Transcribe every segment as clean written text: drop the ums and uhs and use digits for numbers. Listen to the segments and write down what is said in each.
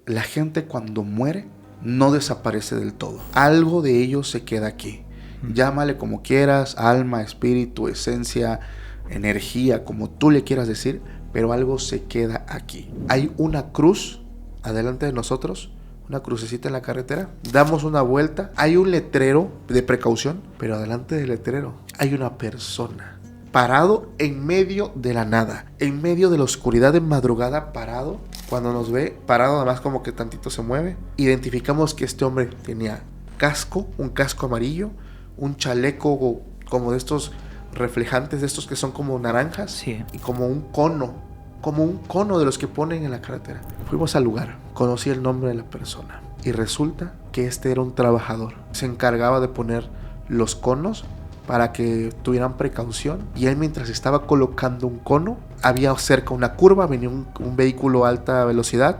la gente cuando muere no desaparece del todo. Algo de ellos se queda aquí. Llámale como quieras, alma, espíritu, esencia, energía, como tú le quieras decir, pero algo se queda aquí. Hay una cruz adelante de nosotros, una crucecita en la carretera, damos una vuelta, hay un letrero de precaución, pero adelante del letrero hay una persona parado en medio de la nada, en medio de la oscuridad de madrugada, parado. Cuando nos ve parado, nada más como que tantito se mueve, identificamos que este hombre tenía casco, un casco amarillo, un chaleco como de estos reflejantes, de estos que son como naranjas, Sí. y como un cono de los que ponen en la carretera. Fuimos al lugar, conocí el nombre de la persona y resulta que este era un trabajador. Se encargaba de poner los conos para que tuvieran precaución, y él, mientras estaba colocando un cono, había cerca una curva, venía un vehículo a alta velocidad.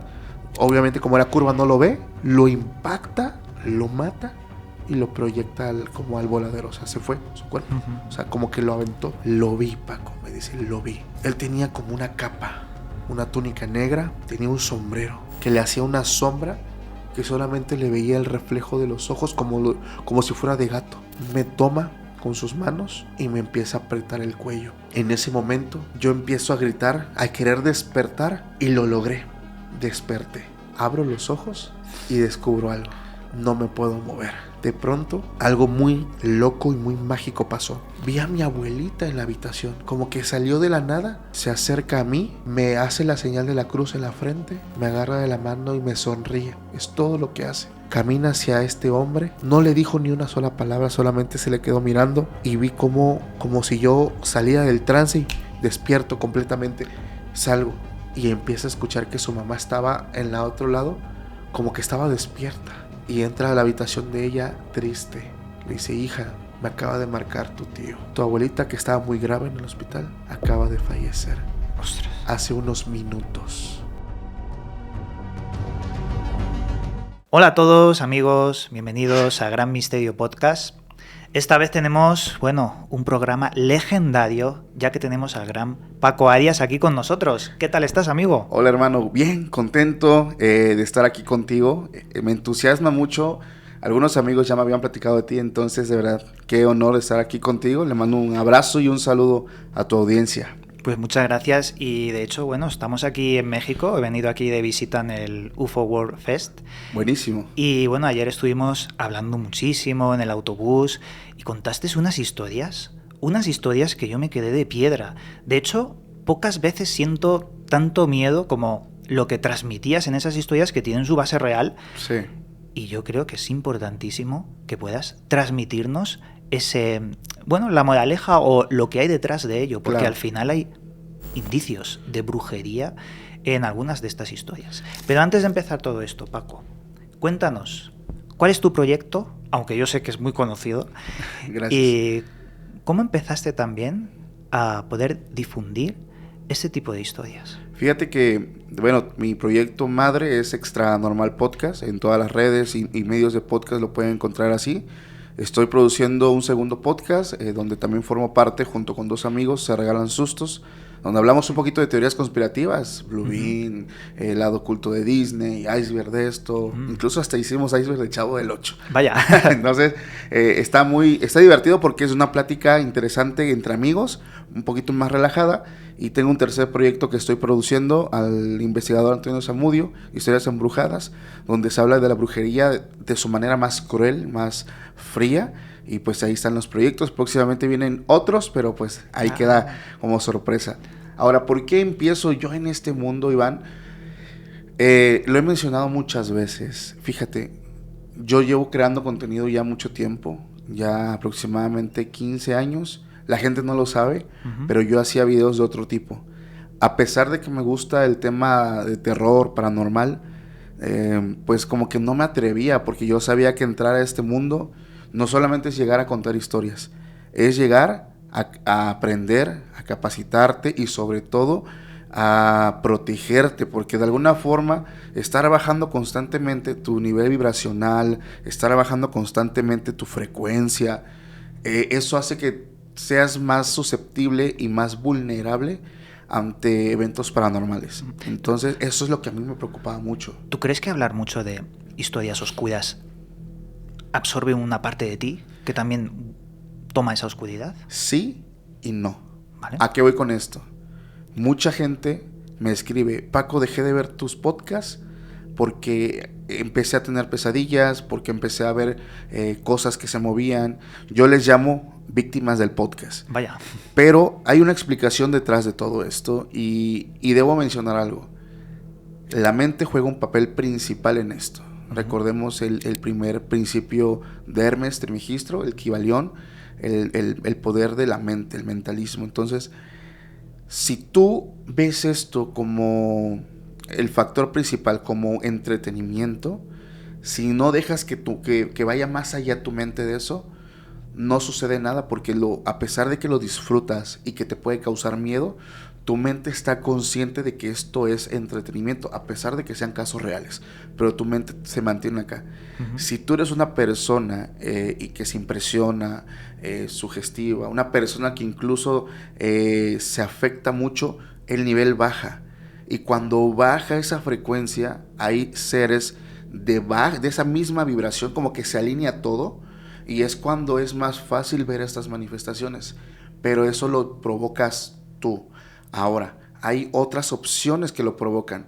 Obviamente, como la curva no lo ve, lo impacta, lo mata y lo proyecta como al voladero. O sea, se fue su cuerpo. O sea, como que lo aventó. Lo vi, Paco, me dice, lo vi. Él tenía como una capa, una túnica negra, tenía un sombrero que le hacía una sombra que solamente le veía el reflejo de los ojos, como si fuera de gato. Me toma con sus manos y me empieza a apretar el cuello. En ese momento yo empiezo a gritar, a querer despertar, y lo logré. Desperté, abro los ojos y descubro algo. No me puedo mover. De pronto, algo muy loco y muy mágico pasó. Vi a mi abuelita en la habitación, como que salió de la nada, se acerca a mí, me hace la señal de la cruz en la frente, me agarra de la mano y me sonríe. Es todo lo que hace. Camina hacia este hombre, no le dijo ni una sola palabra, solamente se le quedó mirando, y vi como si yo saliera del trance y despierto completamente. Salgo y empiezo a escuchar que su mamá estaba en el otro lado, como que estaba despierta, y entra a la habitación de ella triste. Le dice: hija, me acaba de marcar tu tío. Tu abuelita, que estaba muy grave en el hospital, acaba de fallecer. Ostras. Hace unos minutos. Hola a todos, amigos, bienvenidos a Gran Misterio Podcast. Esta vez tenemos, un programa legendario, ya que tenemos al gran Paco Arias aquí con nosotros. ¿Qué tal estás, amigo? Hola, hermano, bien contento de estar aquí contigo. Me entusiasma mucho. Algunos amigos ya me habían platicado de ti, entonces de verdad, qué honor estar aquí contigo. Le mando un abrazo y un saludo a tu audiencia. Pues muchas gracias, y de hecho, estamos aquí en México, he venido aquí de visita en el UFO World Fest. Buenísimo. Y ayer estuvimos hablando muchísimo en el autobús y contaste unas historias que yo me quedé de piedra. De hecho, pocas veces siento tanto miedo como lo que transmitías en esas historias, que tienen su base real. Sí. Y yo creo que es importantísimo que puedas transmitirnos la moraleja o lo que hay detrás de ello, porque claro, al final hay indicios de brujería en algunas de estas historias. Pero antes de empezar todo esto, Paco, cuéntanos, ¿cuál es tu proyecto? Aunque yo sé que es muy conocido. Gracias. Y ¿cómo empezaste también a poder difundir este tipo de historias? Fíjate que, mi proyecto madre es Extra Normal Podcast. En todas las redes y medios de podcast lo pueden encontrar así. Estoy produciendo un segundo podcast donde también formo parte junto con 2 amigos, Se Regalan Sustos, donde hablamos un poquito de teorías conspirativas, Blue Bean, el lado oculto de Disney, Iceberg de esto, incluso hasta hicimos Iceberg de Chavo del 8. Vaya. Entonces, está divertido porque es una plática interesante entre amigos, un poquito más relajada. Y tengo un tercer proyecto que estoy produciendo al investigador Antonio Zamudio, Historias Embrujadas, donde se habla de la brujería de su manera más cruel, más fría. Y pues ahí están los proyectos. Próximamente vienen otros, pero pues ahí queda como sorpresa. Ahora, ¿por qué empiezo yo en este mundo, Iván? Lo he mencionado muchas veces. Fíjate, yo llevo creando contenido ya mucho tiempo, ya aproximadamente 15 años. La gente no lo sabe, pero yo hacía videos de otro tipo. A pesar de que me gusta el tema de terror, paranormal, pues como que no me atrevía, porque yo sabía que entrar a este mundo no solamente es llegar a contar historias, es llegar a aprender, a capacitarte y sobre todo a protegerte, porque de alguna forma estar bajando constantemente tu nivel vibracional, estar bajando constantemente tu frecuencia, eso hace que seas más susceptible y más vulnerable ante eventos paranormales. Entonces, eso es lo que a mí me preocupaba mucho. ¿Tú crees que hablar mucho de historias oscuras absorbe una parte de ti que también toma esa oscuridad? Sí y no. ¿Vale? ¿A qué voy con esto? Mucha gente me escribe: Paco, dejé de ver tus podcasts porque empecé a tener pesadillas, porque empecé a ver cosas que se movían. Yo les llamo víctimas del podcast. Vaya. Pero hay una explicación detrás de todo esto y debo mencionar algo. La mente juega un papel principal en esto. Recordemos el primer principio de Hermes Trismegisto, el Kybalión, el poder de la mente, el mentalismo. Entonces, si tú ves esto como el factor principal, como entretenimiento, si no dejas que vaya más allá tu mente de eso, no sucede nada, porque a pesar de que lo disfrutas y que te puede causar miedo, tu mente está consciente de que esto es entretenimiento, a pesar de que sean casos reales, pero tu mente se mantiene acá. Si tú eres una persona y que se impresiona, sugestiva, una persona que incluso se afecta mucho, el nivel baja. Y cuando baja esa frecuencia, hay seres de esa misma vibración, como que se alinea todo, y es cuando es más fácil ver estas manifestaciones. Pero eso lo provocas tú. Ahora, hay otras opciones que lo provocan.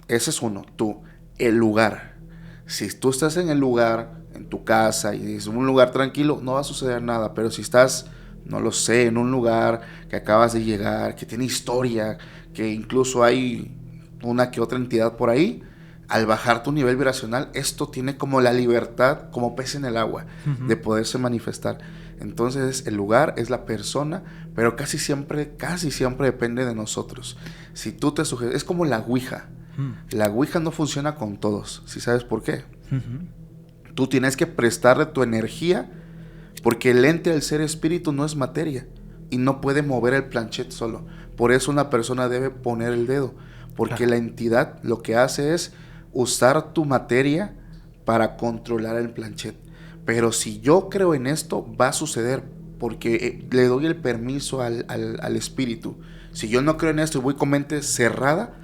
Ese es uno, tú. El lugar. Si tú estás en el lugar, en tu casa, y es un lugar tranquilo, no va a suceder nada. Pero si estás, no lo sé, en un lugar que acabas de llegar, que tiene historia, que incluso hay una que otra entidad por ahí, al bajar tu nivel vibracional, esto tiene como la libertad, como pez en el agua, de poderse manifestar. Entonces, el lugar es la persona, pero casi siempre depende de nosotros. Si tú te sujetas, es como la ouija. La ouija no funciona con todos. ¿Sí sabes por qué? Tú tienes que prestarle tu energía, porque el ente del ser espíritu no es materia y no puede mover el planchet solo. Por eso una persona debe poner el dedo, porque la entidad lo que hace es usar tu materia para controlar el planchet. Pero si yo creo en esto, va a suceder, porque le doy el permiso al espíritu. Si yo no creo en esto y voy con mente cerrada,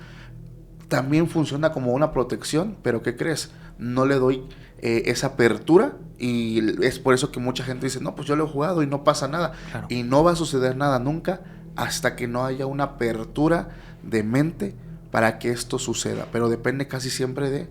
también funciona como una protección, pero ¿qué crees? No le doy esa apertura, y es por eso que mucha gente dice: no, pues yo lo he jugado y no pasa nada. Claro. Y no va a suceder nada nunca hasta que no haya una apertura de mente para que esto suceda, pero depende casi siempre de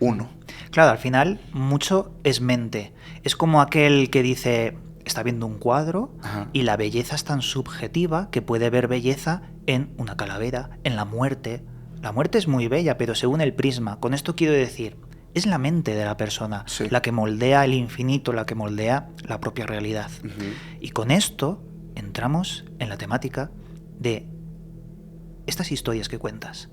uno. Claro, al final mucho es mente. Es como aquel que dice: está viendo un cuadro, y la belleza es tan subjetiva que puede ver belleza en una calavera, en la muerte. La muerte es muy bella, pero según el prisma. Con esto quiero decir, es la mente de la persona, sí, la que moldea el infinito, la que moldea la propia realidad. Y con esto entramos en la temática de estas historias que cuentas.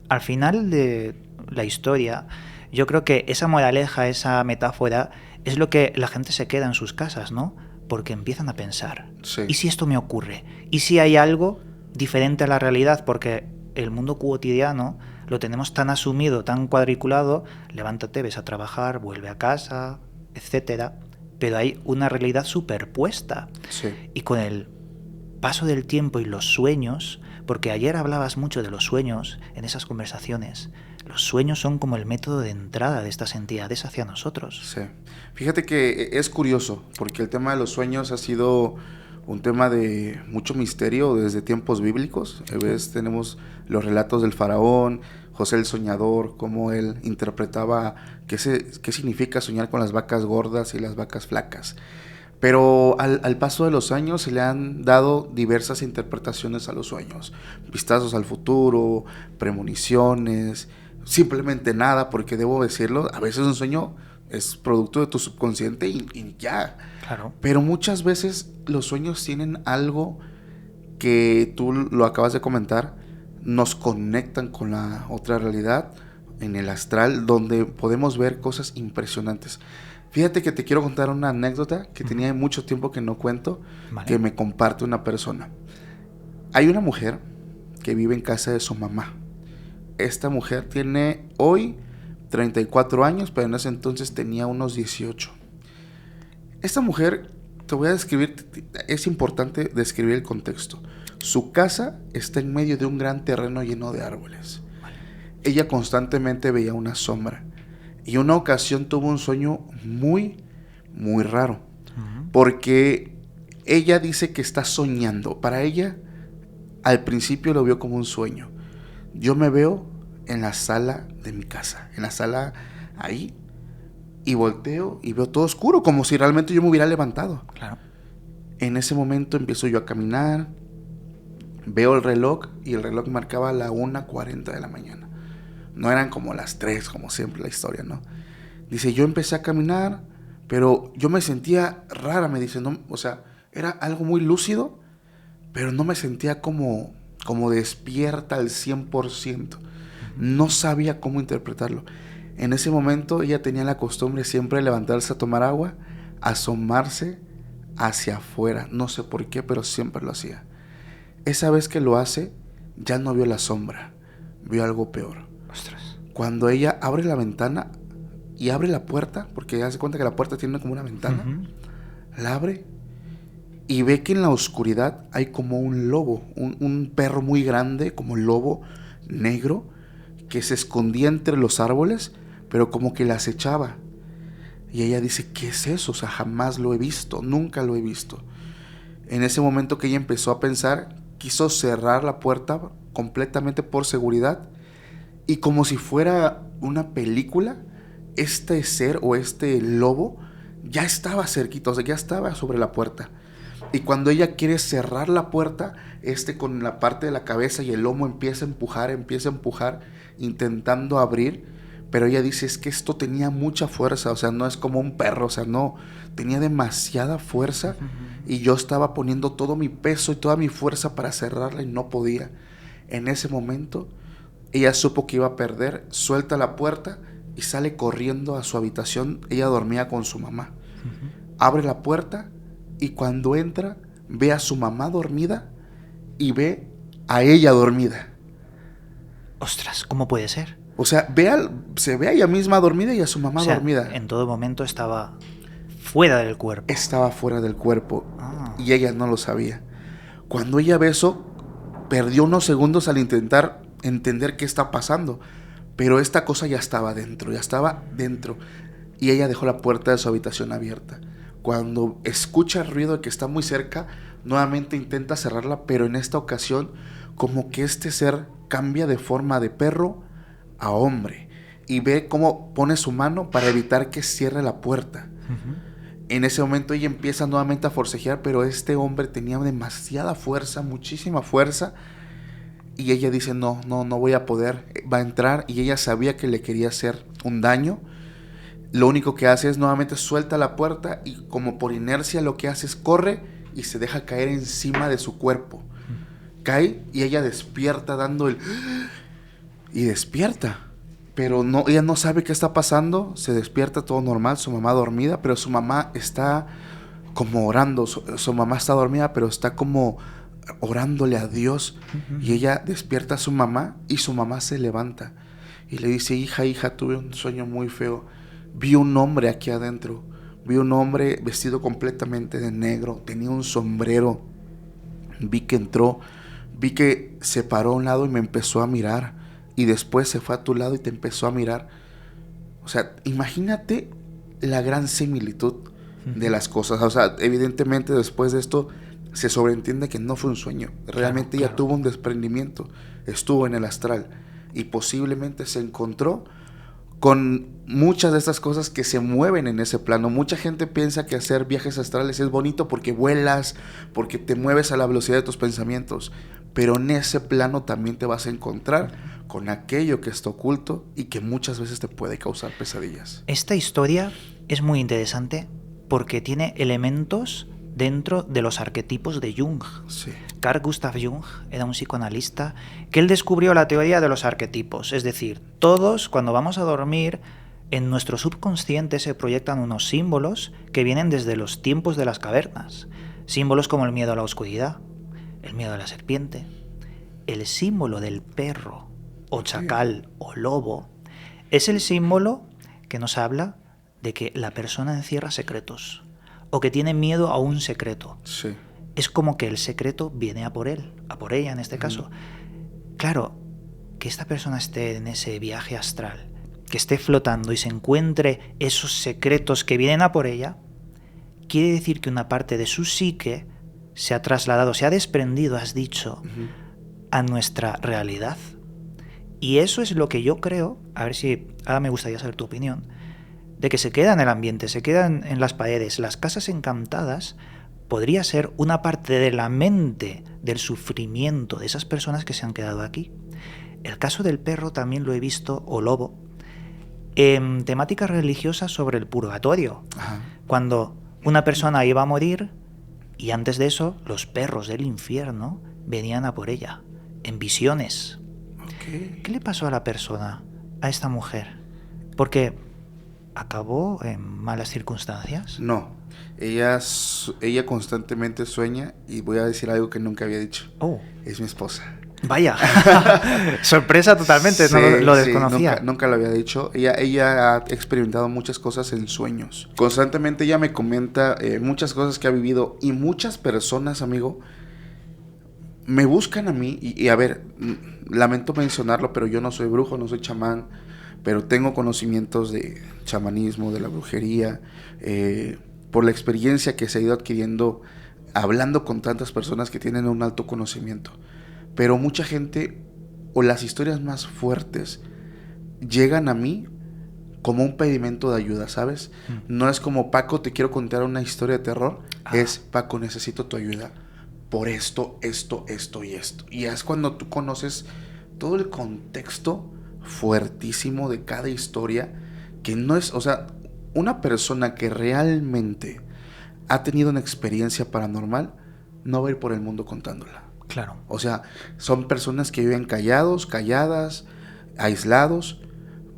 Al final de la historia, yo creo que esa moraleja, esa metáfora, es lo que la gente se queda en sus casas, ¿no? Porque empiezan a pensar, sí, ¿y si esto me ocurre? ¿Y si hay algo diferente a la realidad? Porque el mundo cotidiano lo tenemos tan asumido, tan cuadriculado: levántate, ves a trabajar, vuelve a casa, etcétera. Pero hay una realidad superpuesta. Sí. Y con el paso del tiempo y los sueños, porque ayer hablabas mucho de los sueños en esas conversaciones, los sueños son como el método de entrada de estas entidades hacia nosotros. Sí. Fíjate que es curioso, porque el tema de los sueños ha sido un tema de mucho misterio desde tiempos bíblicos. ¿Ves? Tenemos los relatos del faraón, José el soñador, cómo él interpretaba qué significa soñar con las vacas gordas y las vacas flacas. Pero al paso de los años se le han dado diversas interpretaciones a los sueños. Vistazos al futuro, premoniciones, simplemente nada, porque debo decirlo, a veces un sueño es producto de tu subconsciente y ya. Claro. Pero muchas veces los sueños tienen algo que tú lo acabas de comentar, nos conectan con la otra realidad, en el astral, donde podemos ver cosas impresionantes. Fíjate que te quiero contar una anécdota que tenía mucho tiempo que no cuento, vale, que me comparte una persona. Hay una mujer que vive en casa de su mamá. Esta mujer tiene hoy 34 años, pero en ese entonces tenía unos 18. Esta mujer, te voy a describir, es importante describir el contexto. Su casa está en medio de un gran terreno lleno de árboles. Ella constantemente veía una sombra y una ocasión tuvo un sueño muy, muy raro, porque ella dice que está soñando. Para ella, al principio lo vio como un sueño. Yo me veo en la sala de mi casa, en la sala ahí, y volteo y veo todo oscuro, como si realmente yo me hubiera levantado. Claro. En ese momento empiezo yo a caminar, veo el reloj y el reloj marcaba la 1:40 de la mañana. No eran como las 3, como siempre la historia, ¿no? Dice, yo empecé a caminar, pero yo me sentía rara, me dice, no, o sea, era algo muy lúcido, pero no me sentía como despierta al 100%. No sabía cómo interpretarlo. En ese momento ella tenía la costumbre siempre de levantarse a tomar agua, asomarse hacia afuera. No sé por qué, pero siempre lo hacía. Esa vez que lo hace, ya no vio la sombra, vio algo peor. Ostras. Cuando ella abre la ventana y abre la puerta, porque ella se cuenta que la puerta tiene como una ventana, la abre y ve que en la oscuridad hay como un lobo, un perro muy grande, como lobo negro, que se escondía entre los árboles, pero como que la acechaba. Y ella dice, ¿qué es eso? O sea, jamás lo he visto, nunca lo he visto. En ese momento que ella empezó a pensar, quiso cerrar la puerta completamente por seguridad, y como si fuera una película, este ser o este lobo ya estaba cerquita, o sea, ya estaba sobre la puerta. Y cuando ella quiere cerrar la puerta, con la parte de la cabeza y el lomo empieza a empujar, intentando abrir. Pero ella dice, es que esto tenía mucha fuerza, o sea, no es como un perro, o sea, no, tenía demasiada fuerza y yo estaba poniendo todo mi peso y toda mi fuerza para cerrarla y no podía. En ese momento, ella supo que iba a perder, suelta la puerta y sale corriendo a su habitación. Ella dormía con su mamá. Abre la puerta y cuando entra, ve a su mamá dormida y ve a ella dormida. Ostras, ¿cómo puede ser? O sea, se ve a ella misma dormida y a su mamá dormida. En todo momento estaba fuera del cuerpo. Estaba fuera del cuerpo y ella no lo sabía. Cuando ella ve eso, perdió unos segundos al intentar entender qué está pasando, pero esta cosa ya estaba dentro. Y ella dejó la puerta de su habitación abierta. Cuando escucha el ruido de que está muy cerca, nuevamente intenta cerrarla, pero en esta ocasión como que este ser cambia de forma de perro a hombre y ve cómo pone su mano para evitar que cierre la puerta. En ese momento ella empieza nuevamente a forcejear, pero este hombre tenía demasiada fuerza, muchísima fuerza, y ella dice, no voy a poder. Va a entrar y ella sabía que le quería hacer un daño. Lo único que hace es nuevamente suelta la puerta y como por inercia lo que hace es corre y se deja caer encima de su cuerpo. Cae y ella despierta y despierta. Pero no, ella no sabe qué está pasando. Se despierta todo normal, su mamá dormida, pero su mamá está como orando. Su mamá está dormida, pero está como orándole a Dios. Y ella despierta a su mamá y su mamá se levanta y le dice, hija, tuve un sueño muy feo. Vi un hombre aquí adentro. Vi un hombre vestido completamente de negro. Tenía un sombrero. Vi que entró. Vi que se paró a un lado y me empezó a mirar. Y después se fue a tu lado y te empezó a mirar. O sea, imagínate la gran similitud de las cosas. O sea, evidentemente después de esto se sobreentiende que no fue un sueño. Realmente ella tuvo un desprendimiento. Estuvo en el astral. Y posiblemente se encontró con muchas de estas cosas que se mueven en ese plano. Mucha gente piensa que hacer viajes astrales es bonito porque vuelas, porque te mueves a la velocidad de tus pensamientos, pero en ese plano también te vas a encontrar con aquello que está oculto y que muchas veces te puede causar pesadillas. Esta historia es muy interesante porque tiene elementos dentro de los arquetipos de Jung. Sí. Carl Gustav Jung era un psicoanalista que él descubrió la teoría de los arquetipos, es decir, todos cuando vamos a dormir en nuestro subconsciente se proyectan unos símbolos que vienen desde los tiempos de las cavernas, símbolos como el miedo a la oscuridad, el miedo a la serpiente, el símbolo del perro o chacal o lobo, es el símbolo que nos habla de que la persona encierra secretos o que tiene miedo a un secreto. Sí. es como que el secreto viene a por él, a por ella en este caso. Claro, que esta persona esté en ese viaje astral, que esté flotando y se encuentre esos secretos que vienen a por ella, quiere decir que una parte de su psique se ha trasladado, se ha desprendido, has dicho, a nuestra realidad. Y eso es lo que yo creo, a ver si ahora me gustaría saber tu opinión, de que se queda en el ambiente, se quedan en las paredes. Las casas encantadas podría ser una parte de la mente del sufrimiento de esas personas que se han quedado aquí. El caso del perro también lo he visto, o lobo, en temáticas religiosas sobre el purgatorio. Ajá. Cuando una persona iba a morir y antes de eso los perros del infierno venían a por ella, en visiones. Okay. ¿Qué le pasó a la persona, a esta mujer? Porque acabó en malas circunstancias. No, ella constantemente sueña, y voy a decir algo que nunca había dicho. Oh. Es mi esposa. Vaya, sorpresa totalmente, Sí, no lo sí, desconocía. Nunca lo había dicho. Ella ha experimentado muchas cosas en sueños. Constantemente ella me comenta muchas cosas que ha vivido, y muchas personas, amigo, me buscan a mí y a ver, lamento mencionarlo, pero yo no soy brujo, no soy chamán, pero tengo conocimientos de chamanismo, de la brujería, por la experiencia que se ha ido adquiriendo hablando con tantas personas que tienen un alto conocimiento. Pero mucha gente, o las historias más fuertes, llegan a mí como un pedimento de ayuda, ¿sabes? No es como, Paco, te quiero contar una historia de terror. Es, Paco, necesito tu ayuda por esto y esto. Y es cuando tú conoces todo el contexto fuertísimo de cada historia, que no es, o sea, una persona que realmente ha tenido una experiencia paranormal no va a ir por el mundo contándola. Claro. O sea, son personas que viven callados, calladas, aislados,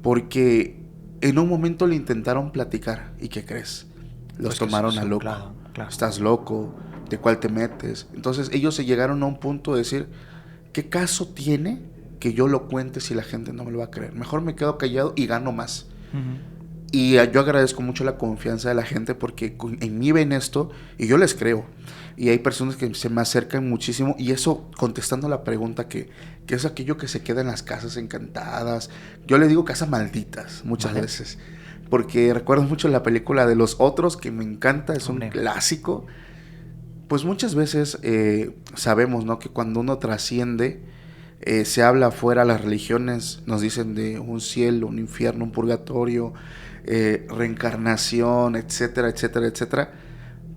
porque en un momento le intentaron platicar. ¿Y qué crees? Los tomaron a loco. Claro. Estás loco, ¿de cuál te metes? Entonces ellos se llegaron a un punto de decir, ¿qué caso tiene que yo lo cuente si la gente no me lo va a creer? Mejor me quedo callado y gano más. Y yo agradezco mucho la confianza de la gente, porque en mí ven esto y yo les creo. Y hay personas que se me acercan muchísimo, y eso, contestando la pregunta, que es aquello que se queda en las casas encantadas. Yo le digo casas malditas muchas veces, porque recuerdo mucho la película de Los Otros, que me encanta, es un clásico. Pues muchas veces sabemos, ¿no?, que cuando uno trasciende, se habla afuera, las religiones nos dicen de un cielo, un infierno, un purgatorio, reencarnación, etcétera, etcétera, etcétera.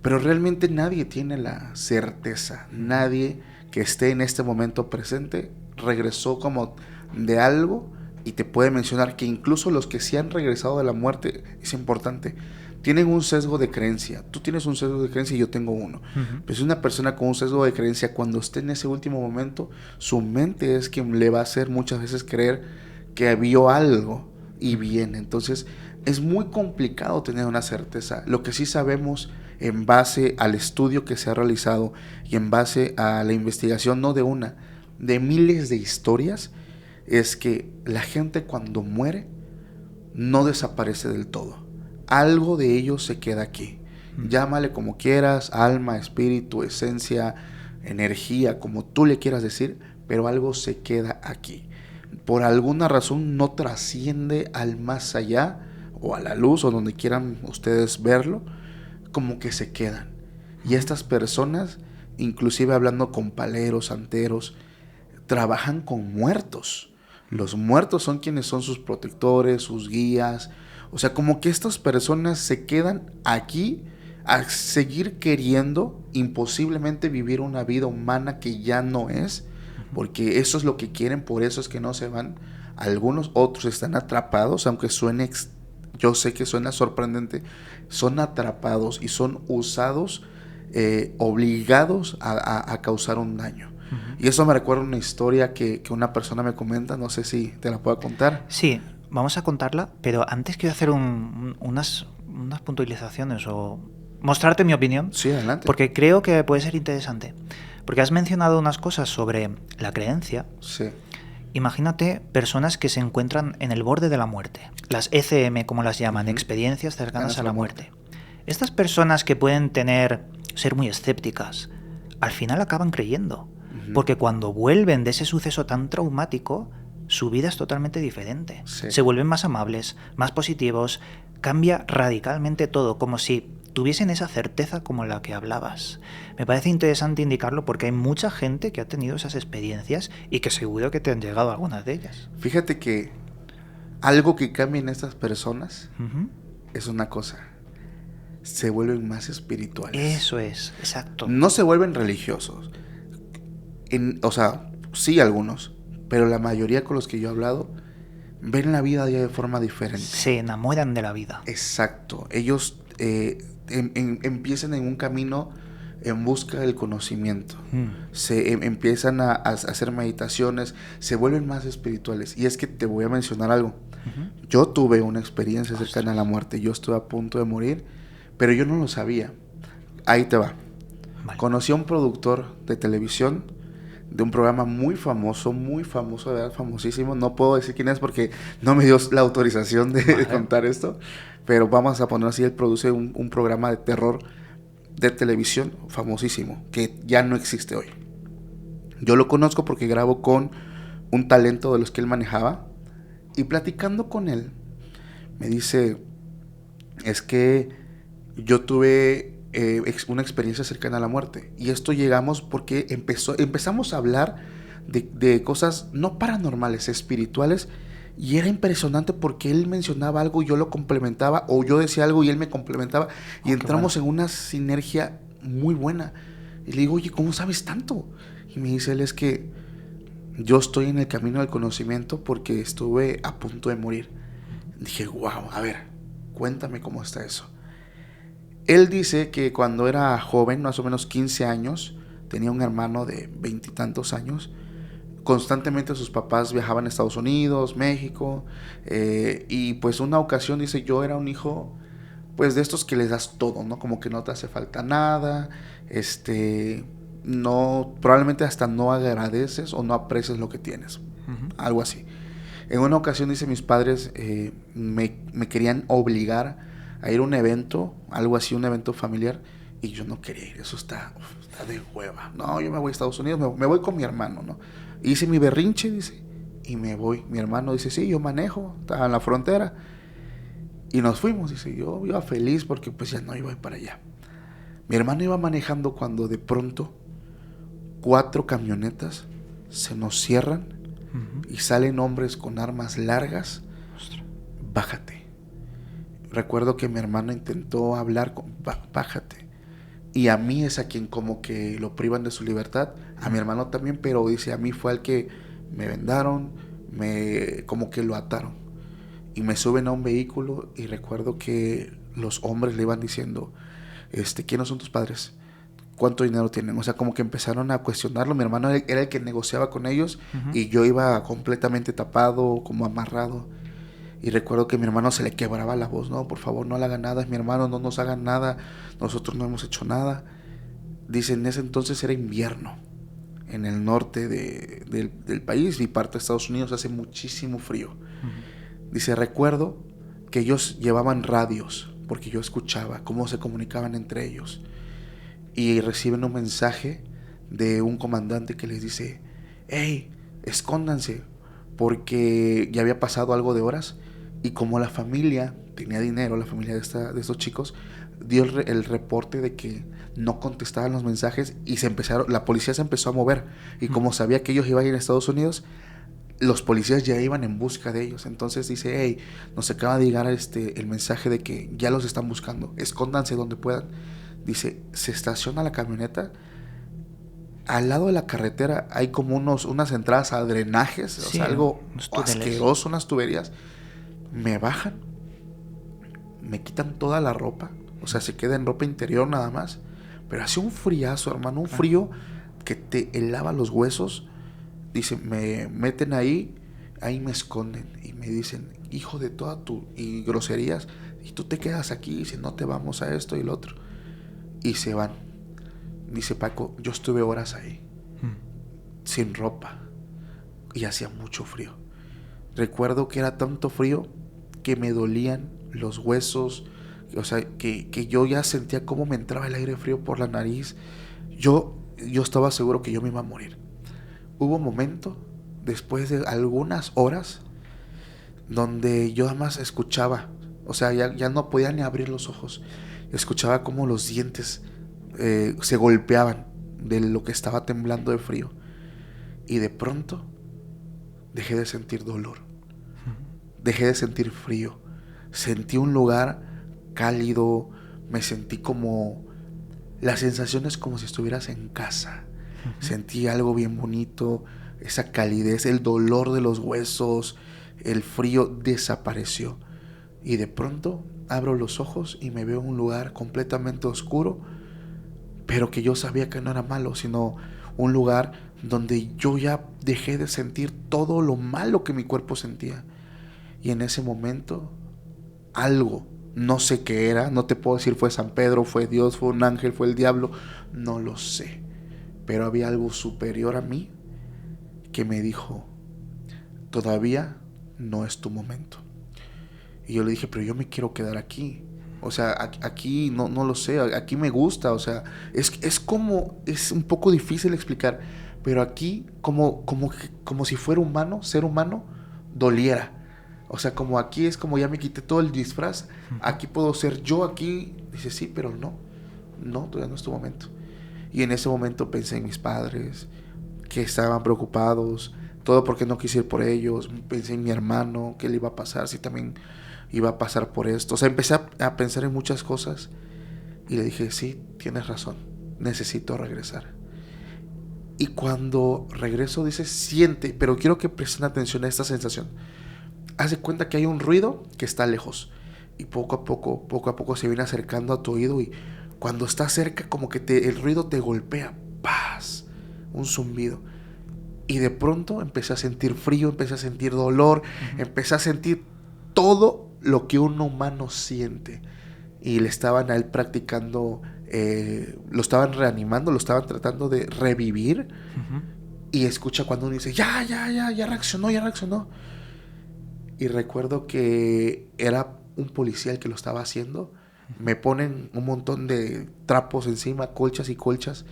Pero realmente nadie tiene la certeza. Nadie que esté en este momento presente regresó como de algo, y te puede mencionar que incluso los que sí han regresado de la muerte, es importante, tienen un sesgo de creencia. Tú tienes un sesgo de creencia y yo tengo uno. Pues una persona con un sesgo de creencia, cuando esté en ese último momento, su mente es quien le va a hacer muchas veces creer que vio algo y viene. Entonces es muy complicado tener una certeza. Lo que sí sabemos, en base al estudio que se ha realizado y en base a la investigación, no de una, de miles de historias, es que la gente cuando muere no desaparece del todo. Algo de ellos se queda aquí. Llámale como quieras, alma, espíritu, esencia, energía, como tú le quieras decir, pero algo se queda aquí. Por alguna razón no trasciende al más allá, o a la luz, o donde quieran ustedes verlo, como que se quedan. Y estas personas, inclusive hablando con paleros, santeros, trabajan con muertos. Los muertos son quienes son sus protectores, sus guías. O sea, como que estas personas se quedan aquí a seguir queriendo imposiblemente vivir una vida humana que ya no es, porque eso es lo que quieren, por eso es que no se van. Algunos otros están atrapados, aunque suene, yo sé que suena sorprendente, son atrapados y son usados, obligados a causar un daño. Y eso me recuerda una historia que una persona me comenta, no sé si te la puedo contar. Sí, vamos a contarla, pero antes quiero hacer unas puntualizaciones o mostrarte mi opinión. Sí, adelante. Porque creo que puede ser interesante. Porque has mencionado unas cosas sobre la creencia. Sí. Imagínate personas que se encuentran en el borde de la muerte. Las ECM, como las llaman, experiencias cercanas a la muerte. Estas personas que pueden ser muy escépticas al final acaban creyendo. Ujú. Porque cuando vuelven de ese suceso tan traumático, su vida es totalmente diferente. Sí. Se vuelven más amables, más positivos, cambia radicalmente todo, como si tuviesen esa certeza como la que hablabas. Me parece interesante indicarlo porque hay mucha gente que ha tenido esas experiencias y que seguro que te han llegado algunas de ellas. Fíjate que algo que cambia en estas personas Ujú. es una cosa. Se vuelven más espirituales. Eso es, exacto. No se vuelven religiosos. O sea, sí algunos, pero la mayoría con los que yo he hablado ven la vida ya de forma diferente. Se enamoran de la vida. Exacto. Ellos empiezan en un camino en busca del conocimiento. Empiezan a hacer meditaciones, se vuelven más espirituales. Y es que te voy a mencionar algo. Yo tuve una experiencia cercana a la muerte. Yo estuve a punto de morir, pero yo no lo sabía. Ahí te va. Vale. Conocí a un productor de televisión de un programa muy famoso, de verdad, famosísimo. No puedo decir quién es porque no me dio la autorización de contar esto, pero vamos a poner así, él produce un programa de terror de televisión famosísimo, que ya no existe hoy. Yo lo conozco porque grabo con un talento de los que él manejaba, y platicando con él, me dice, es que yo tuve una experiencia cercana a la muerte, y esto llegamos porque empezamos a hablar de cosas no paranormales, espirituales, y era impresionante porque él mencionaba algo y yo lo complementaba, o yo decía algo y él me complementaba, y entramos en una sinergia muy buena. Y le digo, oye, ¿cómo sabes tanto? Y me dice él, es que yo estoy en el camino del conocimiento porque estuve a punto de morir. Dije, wow, a ver, cuéntame cómo está eso. Él dice que cuando era joven, más o menos 15 años, tenía un hermano de 20 y tantos años. Constantemente sus papás viajaban a Estados Unidos, México, y pues una ocasión dice, yo era un hijo pues de estos que les das todo, ¿no? Como que no te hace falta nada, no, probablemente hasta no agradeces o no aprecias lo que tienes, algo así. En una ocasión dice, mis padres me querían obligar a ir a un evento, algo así, un evento familiar, y yo no quería ir, eso está de hueva. No, yo me voy a Estados Unidos, me voy con mi hermano, ¿no? Hice mi berrinche, dice, y me voy. Mi hermano dice, sí, yo manejo, estaba en la frontera. Y nos fuimos, dice, yo iba feliz porque pues ya no iba para allá. Mi hermano iba manejando cuando de pronto 4 camionetas se nos cierran y salen hombres con armas largas. Bájate. Recuerdo que mi hermano intentó hablar con, bájate. Y a mí es a quien como que lo privan de su libertad, a mi hermano también, pero dice, a mí fue al que me vendaron, como que lo ataron. Y me suben a un vehículo y recuerdo que los hombres le iban diciendo, ¿quiénes son tus padres? ¿Cuánto dinero tienen? O sea, como que empezaron a cuestionarlo. Mi hermano era el que negociaba con ellos y yo iba completamente tapado, como amarrado. Y recuerdo que a mi hermano se le quebraba la voz, no, por favor no le hagan nada, es mi hermano, no nos hagan nada, nosotros no hemos hecho nada. Dice, en ese entonces era invierno, en el norte del país y parte de Estados Unidos hace muchísimo frío. Dice, recuerdo que ellos llevaban radios, porque yo escuchaba cómo se comunicaban entre ellos, y reciben un mensaje de un comandante que les dice, hey, escóndanse, porque ya había pasado algo de horas. Y como la familia tenía dinero, la familia de estos chicos, dio el reporte de que no contestaban los mensajes y la policía se empezó a mover. Y como sabía que ellos iban a ir a Estados Unidos, los policías ya iban en busca de ellos. Entonces dice, hey, nos acaba de llegar el mensaje de que ya los están buscando, escóndanse donde puedan. Dice, se estaciona la camioneta. Al lado de la carretera hay como unas entradas a drenajes, sí, o sea, algo asqueroso, unas tuberías. Me bajan, me quitan toda la ropa, o sea, se queda en ropa interior nada más, pero hace un friazo, hermano, un frío que te helaba los huesos. Dice, me meten ahí me esconden y me dicen, hijo de toda y groserías, y tú te quedas aquí, si no te vamos a esto y lo otro, y se van. Dice Paco, yo estuve horas ahí, sin ropa, y hacía mucho frío. Recuerdo que era tanto frío que me dolían los huesos, o sea, que yo ya sentía cómo me entraba el aire frío por la nariz. Yo yo estaba seguro que yo me iba a morir. Hubo un momento, después de algunas horas, donde yo además escuchaba, o sea, ya no podía ni abrir los ojos. Escuchaba cómo los dientes se golpeaban de lo que estaba temblando de frío. Y de pronto dejé de sentir dolor. Dejé de sentir frío. Sentí un lugar cálido. Me sentí como... La sensación es como si estuvieras en casa. Sentí algo bien bonito. Esa calidez, el dolor de los huesos, el frío desapareció. Y de pronto abro los ojos y me veo en un lugar completamente oscuro, pero que yo sabía que no era malo, sino un lugar donde yo ya dejé de sentir todo lo malo que mi cuerpo sentía. Y en ese momento, algo, no sé qué era, no te puedo decir fue San Pedro, fue Dios, fue un ángel, fue el diablo, no lo sé. Pero había algo superior a mí que me dijo, todavía no es tu momento. Y yo le dije, pero yo me quiero quedar aquí. O sea, aquí no lo sé, aquí me gusta. O sea, es como, es un poco difícil explicar, pero aquí como si fuera humano, ser humano, doliera. O sea, como aquí es como ya me quité todo el disfraz, aquí puedo ser yo aquí. Dice, sí, pero no, todavía no es tu momento. Y en ese momento pensé en mis padres, que estaban preocupados, todo porque no quise ir por ellos. Pensé en mi hermano, qué le iba a pasar, si también iba a pasar por esto. O sea, empecé a pensar en muchas cosas y le dije, sí, tienes razón, necesito regresar. Y cuando regreso dice, siente, pero quiero que presten atención a esta sensación. Haz de cuenta que hay un ruido que está lejos y poco a poco se viene acercando a tu oído, y cuando está cerca como que el ruido te golpea, ¡paz! Un zumbido. Y de pronto empecé a sentir frío, empecé a sentir dolor, empecé a sentir todo lo que un humano siente. Y le estaban a él practicando, lo estaban reanimando, lo estaban tratando de revivir. Y escucha cuando uno dice, ya reaccionó. Y recuerdo que era un policía el que lo estaba haciendo. Me ponen un montón de trapos encima, colchas y colchas.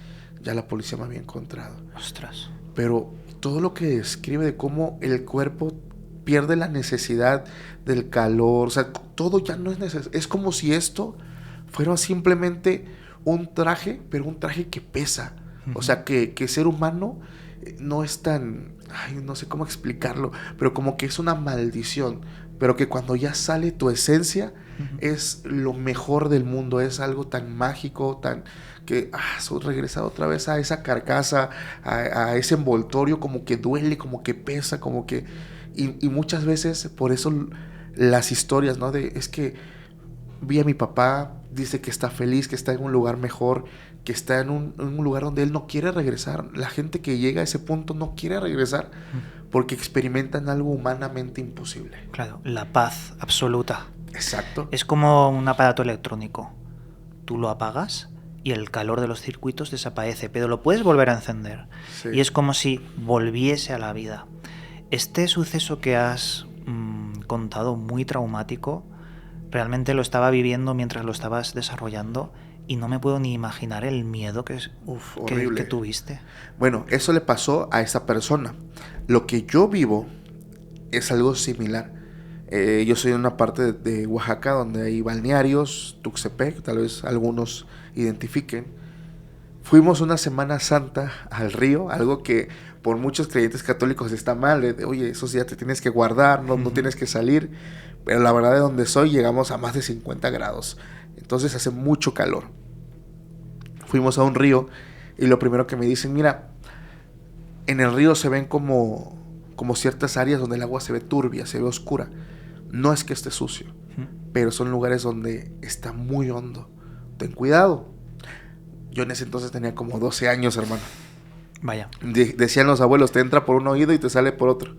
Ya la policía me había encontrado. Ostras. Pero todo lo que describe de cómo el cuerpo pierde la necesidad del calor, o sea, todo ya no es necesario. Es como si esto fuera simplemente un traje, pero un traje que pesa. O sea, que ser humano no es tan... Ay, no sé cómo explicarlo, pero como que es una maldición. Pero que cuando ya sale tu esencia, es lo mejor del mundo. Es algo tan mágico, tan... que regresa otra vez a esa carcasa, a ese envoltorio, como que duele, como que pesa, como que... Y muchas veces, por eso las historias, ¿no? Es que vi a mi papá, dice que está feliz, que está en un lugar mejor, que está en un lugar donde él no quiere regresar. La gente que llega a ese punto no quiere regresar porque experimentan algo humanamente imposible. Claro, la paz absoluta. Exacto. Es como un aparato electrónico. Tú lo apagas y el calor de los circuitos desaparece, pero lo puedes volver a encender. Sí. Y es como si volviese a la vida. Este suceso que has contado, muy traumático, realmente lo estaba viviendo mientras lo estabas desarrollando y no me puedo ni imaginar el miedo que tuviste. Bueno, eso le pasó a esa persona. Lo que yo vivo es algo similar. Yo soy de una parte de Oaxaca donde hay balnearios, Tuxtepec, tal vez algunos identifiquen. Fuimos una Semana Santa al río, algo que por muchos creyentes católicos está mal. Oye, esos días te tienes que guardar, no tienes que salir. Pero la verdad, de donde soy llegamos a más de 50 grados. Entonces hace mucho calor. Fuimos a un río y lo primero que me dicen, mira, en el río se ven como ciertas áreas donde el agua se ve turbia, se ve oscura. No es que esté sucio, pero son lugares donde está muy hondo. Ten cuidado. Yo en ese entonces tenía como 12 años, hermano. Vaya. Decían los abuelos, te entra por un oído y te sale por otro.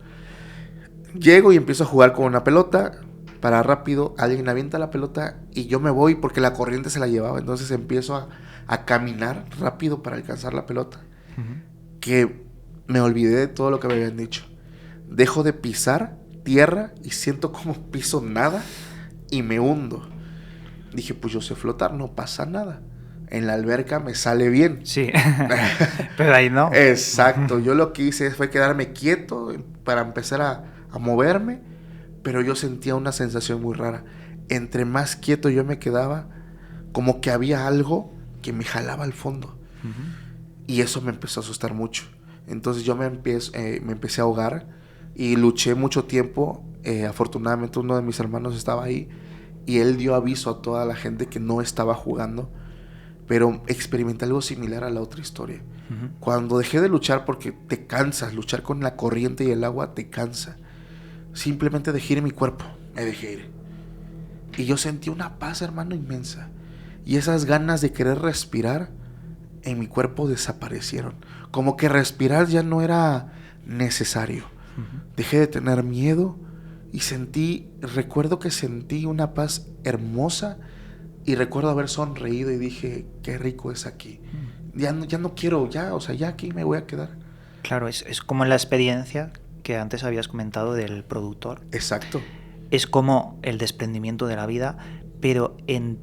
Llego y empiezo a jugar con una pelota. Para rápido, alguien avienta la pelota y yo me voy porque la corriente se la llevaba. Entonces empiezo a caminar rápido para alcanzar la pelota. Que me olvidé de todo lo que me habían dicho. Dejo de pisar tierra y siento como piso nada y me hundo. Dije, pues yo sé flotar, no pasa nada. En la alberca me sale bien. Sí, pero ahí no. Exacto. Yo lo que hice fue quedarme quieto para empezar a moverme, pero yo sentía una sensación muy rara. Entre más quieto yo me quedaba, como que había algo que me jalaba al fondo. Y eso me empezó a asustar mucho. Entonces yo me empecé a ahogar y luché mucho tiempo. Afortunadamente uno de mis hermanos estaba ahí y él dio aviso a toda la gente que no estaba jugando. Pero experimenté algo similar a la otra historia. Cuando dejé de luchar, porque te cansas, luchar con la corriente y el agua te cansa. Simplemente dejé ir mi cuerpo, me dejé ir. Y yo sentí una paz, hermano, inmensa. Y esas ganas de querer respirar en mi cuerpo desaparecieron. Como que respirar ya no era necesario. Dejé de tener miedo y recuerdo que sentí una paz hermosa. Y recuerdo haber sonreído y dije, qué rico es aquí. Ya no quiero, o sea, ya aquí me voy a quedar. Claro, es como la experiencia que antes habías comentado del productor. Exacto. Es como el desprendimiento de la vida, pero en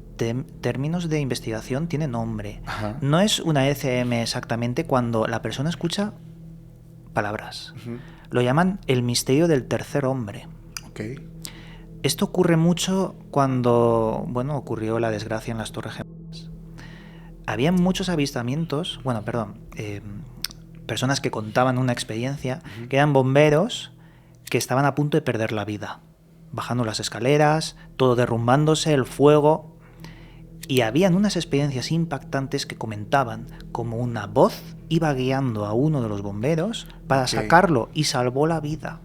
términos de investigación tiene nombre. Ajá. No es una ECM exactamente cuando la persona escucha palabras. Lo llaman el misterio del tercer hombre. Ok. Esto ocurre mucho cuando, ocurrió la desgracia en las Torres Gemelas. Había muchos avistamientos, personas que contaban una experiencia, que eran bomberos que estaban a punto de perder la vida, bajando las escaleras, todo derrumbándose, el fuego, y habían unas experiencias impactantes que comentaban como una voz iba guiando a uno de los bomberos para sacarlo y salvó la vida.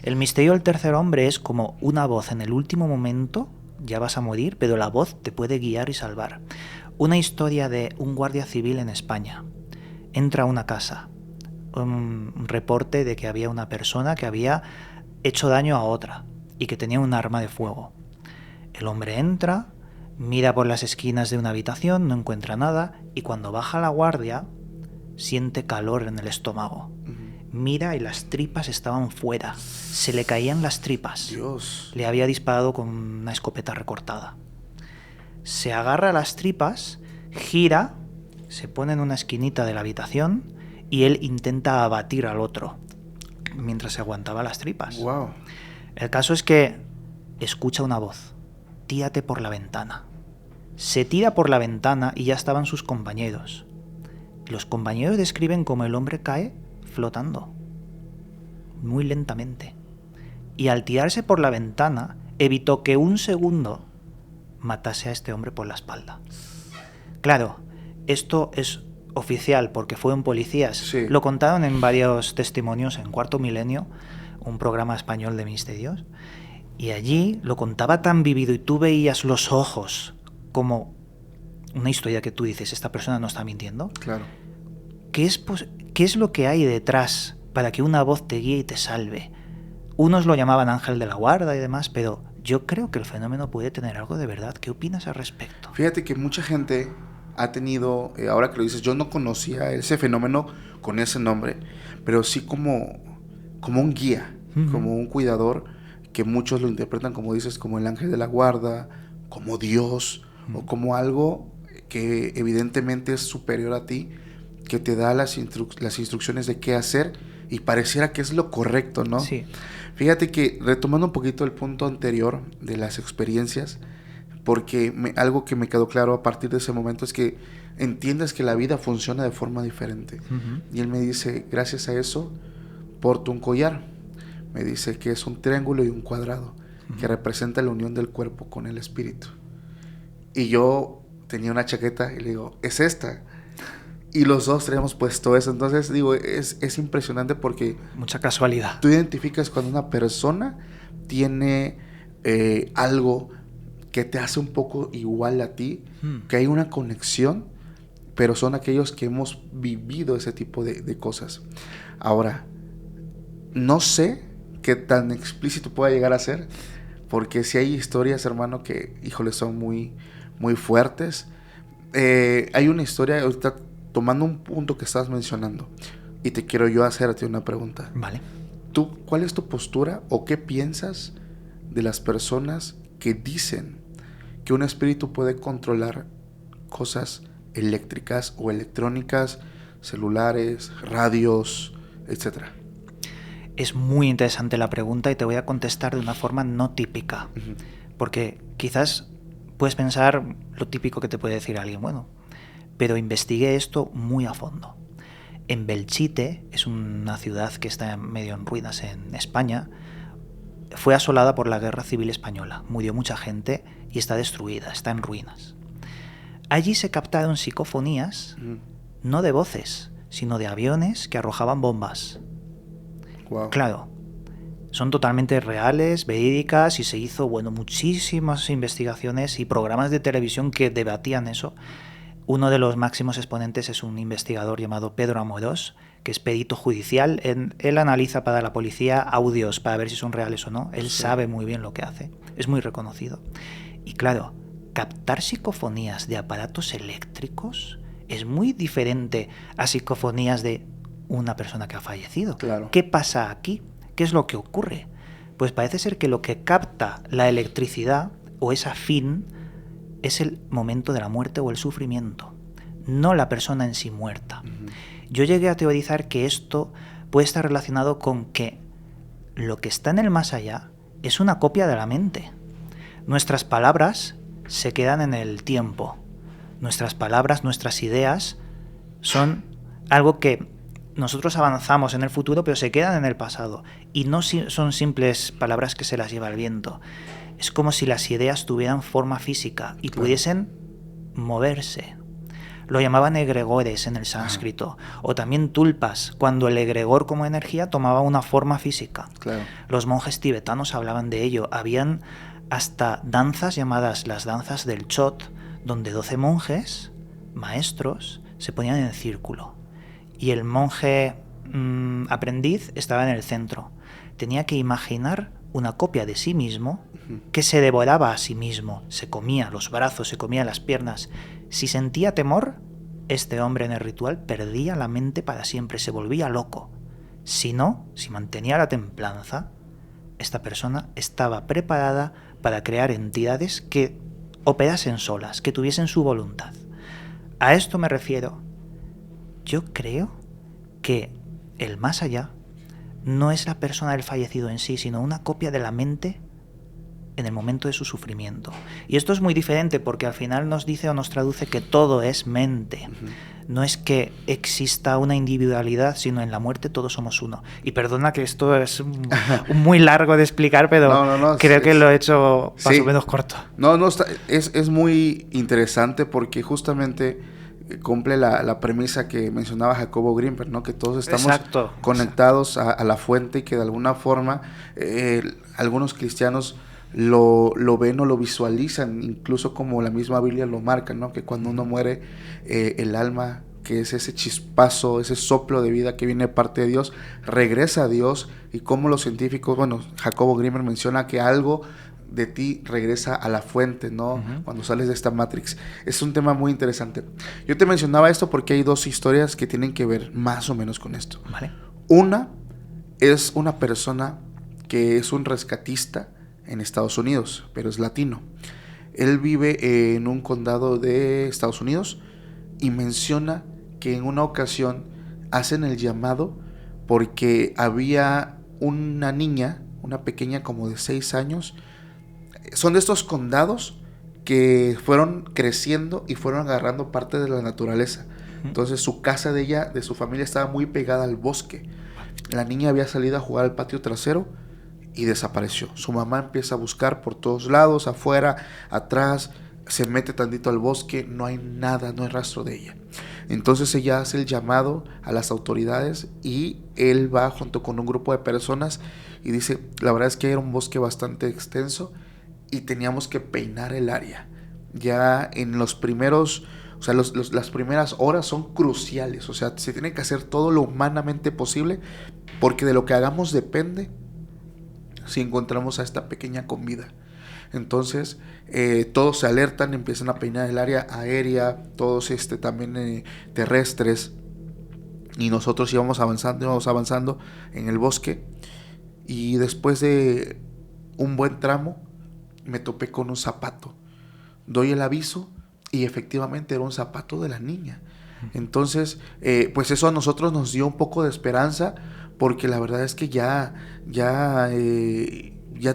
El misterio del tercer hombre es como una voz en el último momento, ya vas a morir, pero la voz te puede guiar y salvar. Una historia de un guardia civil en España. Entra a una casa, un reporte de que había una persona que había hecho daño a otra y que tenía un arma de fuego. El hombre entra, mira por las esquinas de una habitación, no encuentra nada y cuando baja la guardia siente calor en el estómago. Mira y las tripas estaban fuera. Se le caían las tripas. Dios. Le había disparado con una escopeta recortada. Se agarra a las tripas, gira, se pone en una esquinita de la habitación y él intenta abatir al otro mientras se aguantaba las tripas. Wow. El caso es que escucha una voz. Tírate por la ventana. Se tira por la ventana y ya estaban sus compañeros. Los compañeros describen cómo el hombre cae flotando, muy lentamente. Y al tirarse por la ventana, evitó que un segundo matase a este hombre por la espalda. Claro, esto es oficial porque fueron policías. Sí. Lo contaron en varios testimonios en Cuarto Milenio, un programa español de misterios. Y allí lo contaba tan vivido y tú veías los ojos como una historia que tú dices, esta persona no está mintiendo. Claro. ¿Qué es lo que hay detrás para que una voz te guíe y te salve? Unos lo llamaban ángel de la guarda y demás, pero yo creo que el fenómeno puede tener algo de verdad. ¿Qué opinas al respecto? Fíjate que mucha gente ha tenido, ahora que lo dices, yo no conocía ese fenómeno con ese nombre, pero sí como un guía, como un cuidador, que muchos lo interpretan, como dices, como el ángel de la guarda, como Dios, o como algo que evidentemente es superior a ti, que te da las instrucciones de qué hacer y pareciera que es lo correcto, ¿no? Sí. Fíjate que retomando un poquito el punto anterior de las experiencias, porque algo que me quedó claro a partir de ese momento es que entiendes que la vida funciona de forma diferente. Y él me dice, gracias a eso, porto un collar. Me dice que es un triángulo y un cuadrado, que representa la unión del cuerpo con el espíritu. Y yo tenía una chaqueta y le digo, es esta. Y los dos traíamos puesto eso. Entonces, digo, es impresionante porque... mucha casualidad. Tú identificas cuando una persona tiene algo que te hace un poco igual a ti, que hay una conexión, pero son aquellos que hemos vivido ese tipo de cosas. Ahora, no sé qué tan explícito pueda llegar a ser, porque si hay historias, hermano, que, híjole, son muy, muy fuertes. Hay una historia, ahorita tomando un punto que estás mencionando, y te quiero yo hacerte una pregunta. Vale. ¿Tú, cuál es tu postura o qué piensas de las personas que dicen que un espíritu puede controlar cosas eléctricas o electrónicas, celulares, radios, etcétera? Es muy interesante la pregunta y te voy a contestar de una forma no típica. Ujú. Porque quizás puedes pensar lo típico que te puede decir alguien, bueno, pero investigué esto muy a fondo. En Belchite, es una ciudad que está medio en ruinas en España, fue asolada por la Guerra Civil Española, murió mucha gente y está destruida, está en ruinas. Allí se captaron psicofonías, no de voces, sino de aviones que arrojaban bombas. Wow. Claro, son totalmente reales, verídicas, y se hizo, bueno, muchísimas investigaciones y programas de televisión que debatían eso. Uno de los máximos exponentes es un investigador llamado Pedro Amorós, que es perito judicial. Él analiza para la policía audios para ver si son reales o no. Él sabe muy bien lo que hace. Es muy reconocido. Y claro, captar psicofonías de aparatos eléctricos es muy diferente a psicofonías de una persona que ha fallecido. Claro. ¿Qué pasa aquí? ¿Qué es lo que ocurre? Pues parece ser que lo que capta la electricidad o es afín es el momento de la muerte o el sufrimiento, no la persona en sí muerta. Yo llegué a teorizar que esto puede estar relacionado con que lo que está en el más allá es una copia de la mente. Nuestras palabras se quedan en el tiempo. Nuestras palabras, nuestras ideas son algo que nosotros avanzamos en el futuro, pero se quedan en el pasado. Y no son simples palabras que se las lleva el viento. Es como si las ideas tuvieran forma física y pudiesen moverse. Lo llamaban egregores en el sánscrito, o también tulpas, cuando el egregor como energía tomaba una forma física. Claro. Los monjes tibetanos hablaban de ello. Habían hasta danzas llamadas las danzas del Chot, donde 12 monjes, maestros, se ponían en círculo. Y el monje aprendiz estaba en el centro. Tenía que imaginar una copia de sí mismo que se devoraba a sí mismo, se comía los brazos, se comía las piernas. Si sentía temor, este hombre en el ritual perdía la mente para siempre, se volvía loco. Si no, si mantenía la templanza, esta persona estaba preparada para crear entidades que operasen solas, que tuviesen su voluntad. A esto me refiero. Yo creo que el más allá no es la persona del fallecido en sí, sino una copia de la mente en el momento de su sufrimiento. Y esto es muy diferente porque al final nos dice o nos traduce que todo es mente. No es que exista una individualidad, sino en la muerte todos somos uno. Y perdona que esto es muy largo de explicar, pero no, creo que lo he hecho más o menos corto. Es muy interesante porque justamente cumple la premisa que mencionaba Jacobo Grimberg, ¿no? Que todos estamos conectados a la fuente y que de alguna forma algunos cristianos lo ven o lo visualizan, incluso como la misma Biblia lo marca, ¿no? Que cuando uno muere, el alma, que es ese chispazo, ese soplo de vida que viene de parte de Dios, regresa a Dios. Y como los científicos, Jacobo Grimberg menciona que algo de ti regresa a la fuente, ¿no? Cuando sales de esta Matrix. Es un tema muy interesante. Yo te mencionaba esto porque hay dos historias que tienen que ver más o menos con esto. Vale. Una es una persona que es un rescatista en Estados Unidos, pero es latino. Él vive en un condado de Estados Unidos y menciona que en una ocasión hacen el llamado porque había una niña, una pequeña como de 6 años. Son de estos condados que fueron creciendo y fueron agarrando parte de la naturaleza. Entonces su casa de ella, de su familia, estaba muy pegada al bosque. La niña había salido a jugar al patio trasero y desapareció. Su mamá empieza a buscar por todos lados, afuera, atrás, se mete tantito al bosque, no hay nada, no hay rastro de ella. Entonces ella hace el llamado a las autoridades y él va junto con un grupo de personas y dice, la verdad es que era un bosque bastante extenso y teníamos que peinar el área. Ya en los primeros, o sea, las primeras horas son cruciales, o sea, se tiene que hacer todo lo humanamente posible porque de lo que hagamos depende si encontramos a esta pequeña con vida. Entonces todos se alertan, empiezan a peinar el área aérea, todos también terrestres, y nosotros íbamos avanzando en el bosque, y después de un buen tramo me topé con un zapato. Doy el aviso Y efectivamente era un zapato de la niña. Entonces, pues eso a nosotros nos dio un poco de esperanza, porque la verdad es que ya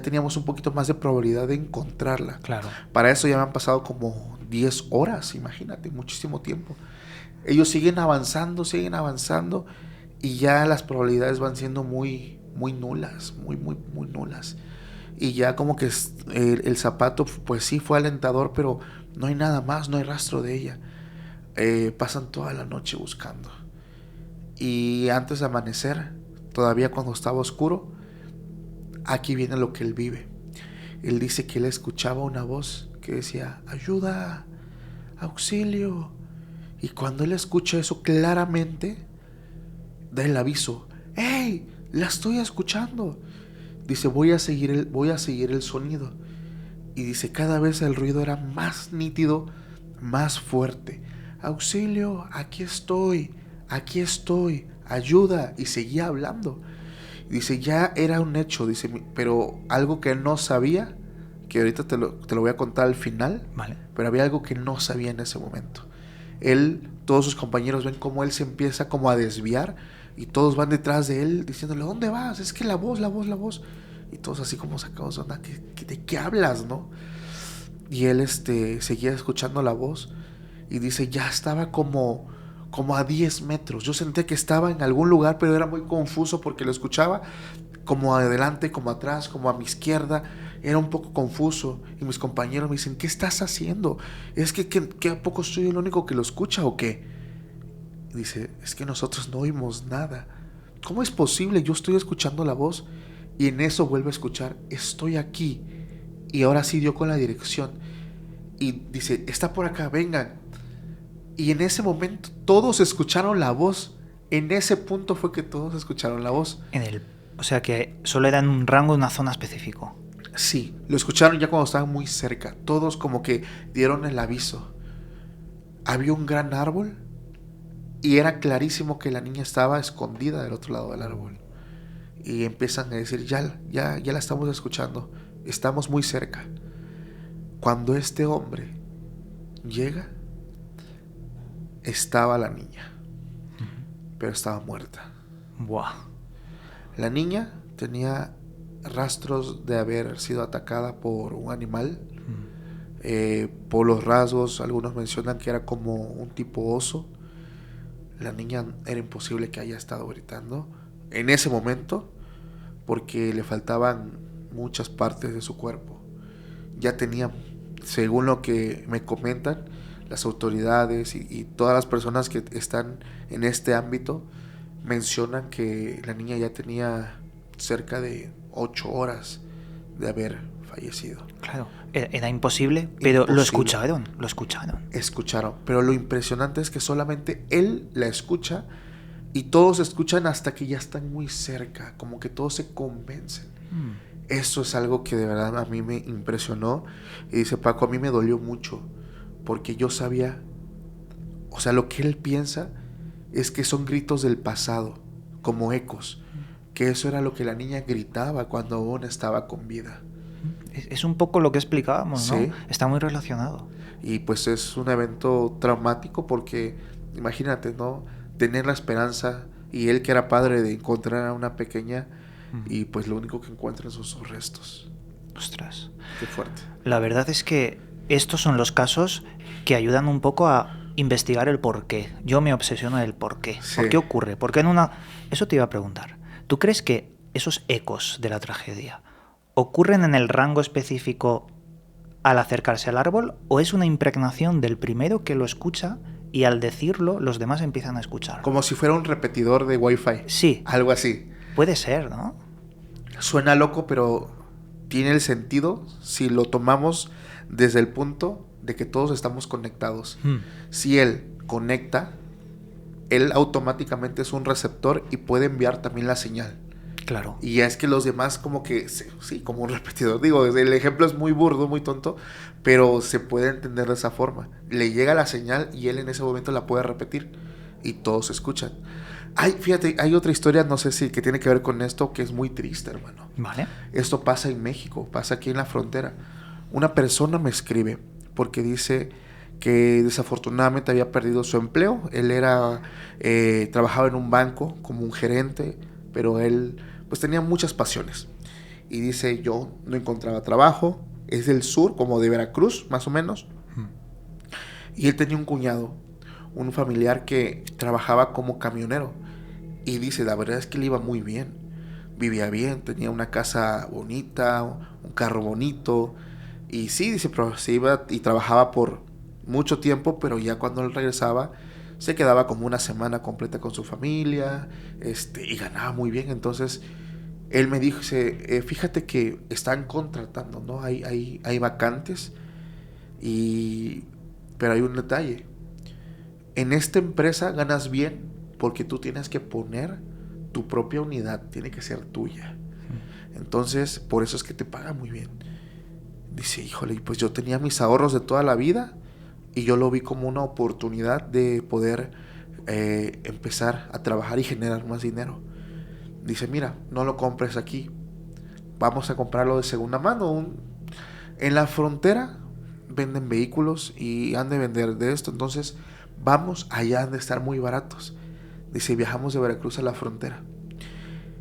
teníamos un poquito más de probabilidad de encontrarla. Claro. Para eso ya me han pasado como 10 horas, imagínate, muchísimo tiempo. Ellos siguen avanzando, y ya las probabilidades van siendo muy, muy nulas, muy, muy, muy nulas. Y ya como que el zapato, pues sí fue alentador, pero no hay nada más, no hay rastro de ella. Pasan toda la noche buscando. Y antes de amanecer, todavía cuando estaba oscuro, aquí viene lo que él vive. Él dice que él escuchaba una voz que decía: ayuda, auxilio. Y cuando él escucha eso claramente, da el aviso: ¡hey! La estoy escuchando. Dice: voy a seguir el sonido. Y dice: cada vez el ruido era más nítido, más fuerte. Auxilio, aquí estoy, ayuda. Y seguía hablando. Dice: ya era un hecho, dice, pero algo que no sabía, que ahorita te lo voy a contar al final, Vale. pero había algo que no sabía en ese momento. Todos sus compañeros ven cómo él se empieza como a desviar, y todos van detrás de él diciéndole: ¿dónde vas? Es que la voz. Y todos así como sacados de onda: ¿de qué hablas, no? Y él seguía escuchando la voz, y dice: ya estaba como a 10 metros. Yo sentí que estaba en algún lugar, pero era muy confuso porque lo escuchaba como adelante, como atrás, como a mi izquierda. Era un poco confuso. Y mis compañeros me dicen: ¿qué estás haciendo? ¿Es que a poco soy el único que lo escucha o qué? Y dice: es que nosotros no oímos nada. ¿Cómo es posible? Yo estoy escuchando la voz. Y en eso vuelve a escuchar: estoy aquí. Y ahora sí dio con la dirección. Y dice: está por acá, vengan. Y en ese momento todos escucharon la voz. En ese punto fue que todos escucharon la voz. O sea que solo era en un rango de una zona específica. Sí, lo escucharon ya cuando estaban muy cerca. Todos como que dieron el aviso. Había un gran árbol y era clarísimo que la niña estaba escondida del otro lado del árbol. Y empiezan a decir: ya la estamos escuchando. Estamos muy cerca. Cuando este hombre llega, estaba la niña, pero estaba muerta. Buah. La niña tenía rastros de haber sido atacada por un animal. Por los rasgos, algunos mencionan que era como un tipo oso. La niña era imposible que haya estado gritando en ese momento, porque le faltaban muchas partes de su cuerpo. Ya tenía, según lo que me comentan las autoridades y todas las personas que están en este ámbito, mencionan que la niña ya tenía cerca de 8 horas de haber fallecido. Claro, era imposible, pero imposible. Lo escucharon. Pero lo impresionante es que solamente él la escucha, y todos escuchan hasta que ya están muy cerca, como que todos se convencen. Eso es algo que de verdad a mí me impresionó. Y dice Paco: a mí me dolió mucho, porque yo sabía, o sea, lo que él piensa es que son gritos del pasado, como ecos, que eso era lo que la niña gritaba cuando aún estaba con vida. Es un poco lo que explicábamos, ¿no? Sí. Está muy relacionado. Y pues es un evento traumático, porque imagínate, ¿no? Tener la esperanza, y él que era padre, de encontrar a una pequeña, y pues lo único que encuentra son sus restos. Ostras. Qué fuerte. La verdad es que estos son los casos que ayudan un poco a investigar el porqué. Yo me obsesiono en el porqué. Sí. ¿Por qué ocurre? Porque eso te iba a preguntar. ¿Tú crees que esos ecos de la tragedia ocurren en el rango específico al acercarse al árbol, o es una impregnación del primero que lo escucha y al decirlo los demás empiezan a escuchar? Como si fuera un repetidor de Wi-Fi. Sí. Algo así. Puede ser, ¿no? Suena loco, pero tiene el sentido si lo tomamos desde el punto de que todos estamos conectados. Si él conecta, él automáticamente es un receptor y puede enviar también la señal. Claro. Y es que los demás como que, sí, como un repetidor. Digo, el ejemplo es muy burdo, muy tonto, pero se puede entender de esa forma. Le llega la señal y él en ese momento la puede repetir y todos escuchan. Fíjate, hay otra historia, no sé si que tiene que ver con esto, que es muy triste, hermano. Vale. Esto pasa en México, pasa aquí en la frontera. Una persona me escribe porque dice que desafortunadamente había perdido su empleo. Él trabajaba en un banco como un gerente, pero él pues tenía muchas pasiones. Y dice, yo no encontraba trabajo, es del sur, como de Veracruz, más o menos. Y él tenía un cuñado, un familiar que trabajaba como camionero. Y dice, la verdad es que le iba muy bien. Vivía bien, tenía una casa bonita, un carro bonito. Y sí, dice, pero se iba y trabajaba por mucho tiempo, pero ya cuando él regresaba, se quedaba como una semana completa con su familia, y ganaba muy bien. Entonces, él me dice, fíjate que están contratando, ¿no? Hay vacantes, pero hay un detalle. En esta empresa ganas bien porque tú tienes que poner tu propia unidad, tiene que ser tuya. Entonces, por eso es que te pagan muy bien. Dice, híjole, pues yo tenía mis ahorros de toda la vida y yo lo vi como una oportunidad de poder empezar a trabajar y generar más dinero. Dice, mira, no lo compres aquí, vamos a comprarlo de segunda mano. En la frontera venden vehículos y han de vender de esto, entonces vamos, allá han de estar muy baratos. Dice, viajamos de Veracruz a la frontera.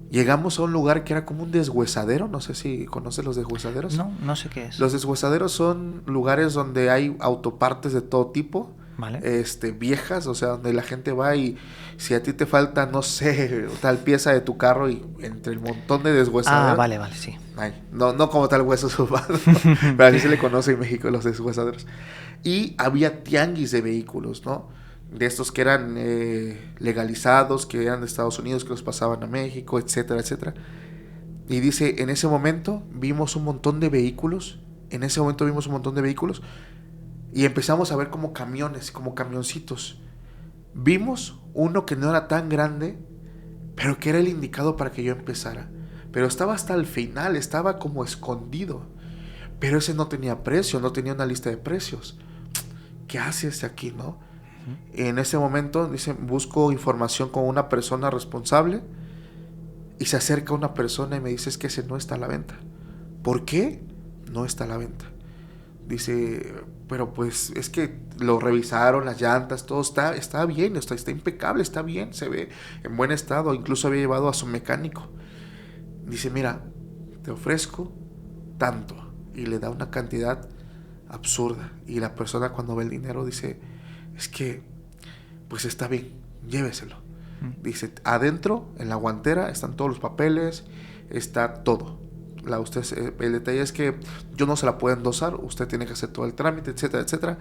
Llegamos a un lugar que era como un deshuesadero, no sé si conoces los deshuesaderos. No, no sé qué es. Los deshuesaderos son lugares donde hay autopartes de todo tipo, vale. Viejas, o sea, donde la gente va y si a ti te falta, no sé, tal pieza de tu carro y entre el montón de deshuesaderos. Vale, sí. Ay, no como tal hueso subado, pero así se le conoce en México los deshuesaderos. Y había tianguis de vehículos, ¿no? De estos que eran legalizados, que eran de Estados Unidos, que los pasaban a México, etcétera, etcétera. Y dice, en ese momento vimos un montón de vehículos, y empezamos a ver como camiones, como camioncitos. Vimos uno que no era tan grande, pero que era el indicado para que yo empezara. Pero estaba hasta el final, estaba como escondido. Pero ese no tenía precio, no tenía una lista de precios. ¿Qué hace este aquí, no? En ese momento, dice, busco información con una persona responsable y se acerca una persona y me dice, es que ese no está a la venta. ¿Por qué? No está a la venta. Dice, pero pues es que lo revisaron, las llantas, todo está bien, está impecable, está bien, se ve en buen estado, incluso había llevado a su mecánico. Dice, mira, te ofrezco tanto, y le da una cantidad absurda, y la persona cuando ve el dinero dice, es que pues está bien, lléveselo. Dice, adentro en la guantera están todos los papeles, está todo. El detalle es que yo no se la puedo endosar, usted tiene que hacer todo el trámite, etcétera, etcétera.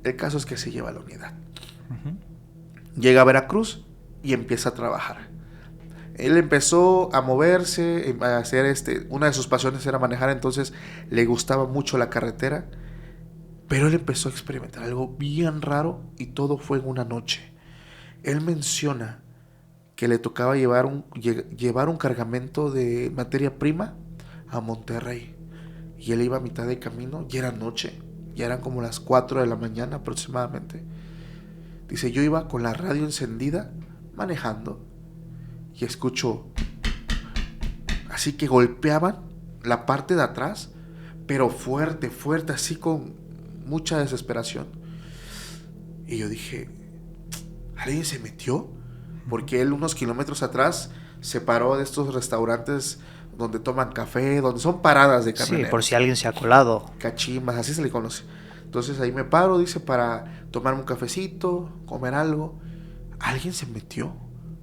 El caso es que se lleva la unidad. Llega a Veracruz y empieza a trabajar. Él empezó a moverse, a hacer una de sus pasiones era manejar, entonces le gustaba mucho la carretera, pero él empezó a experimentar algo bien raro y todo fue en una noche. Él menciona que le tocaba llevar un cargamento de materia prima a Monterrey. Y él iba a mitad de camino, y era noche, ya eran como las 4 de la mañana aproximadamente. Dice, yo iba con la radio encendida, manejando, y escucho, así que golpeaban la parte de atrás, pero fuerte, así con mucha desesperación. Y yo dije, ¿alguien se metió? Porque él unos kilómetros atrás se paró de estos restaurantes donde toman café, donde son paradas de camioneros. Sí, por si alguien se ha colado. Cachimbas, así se le conoce. Entonces ahí me paro, dice, para tomarme un cafecito, comer algo. ¿Alguien se metió?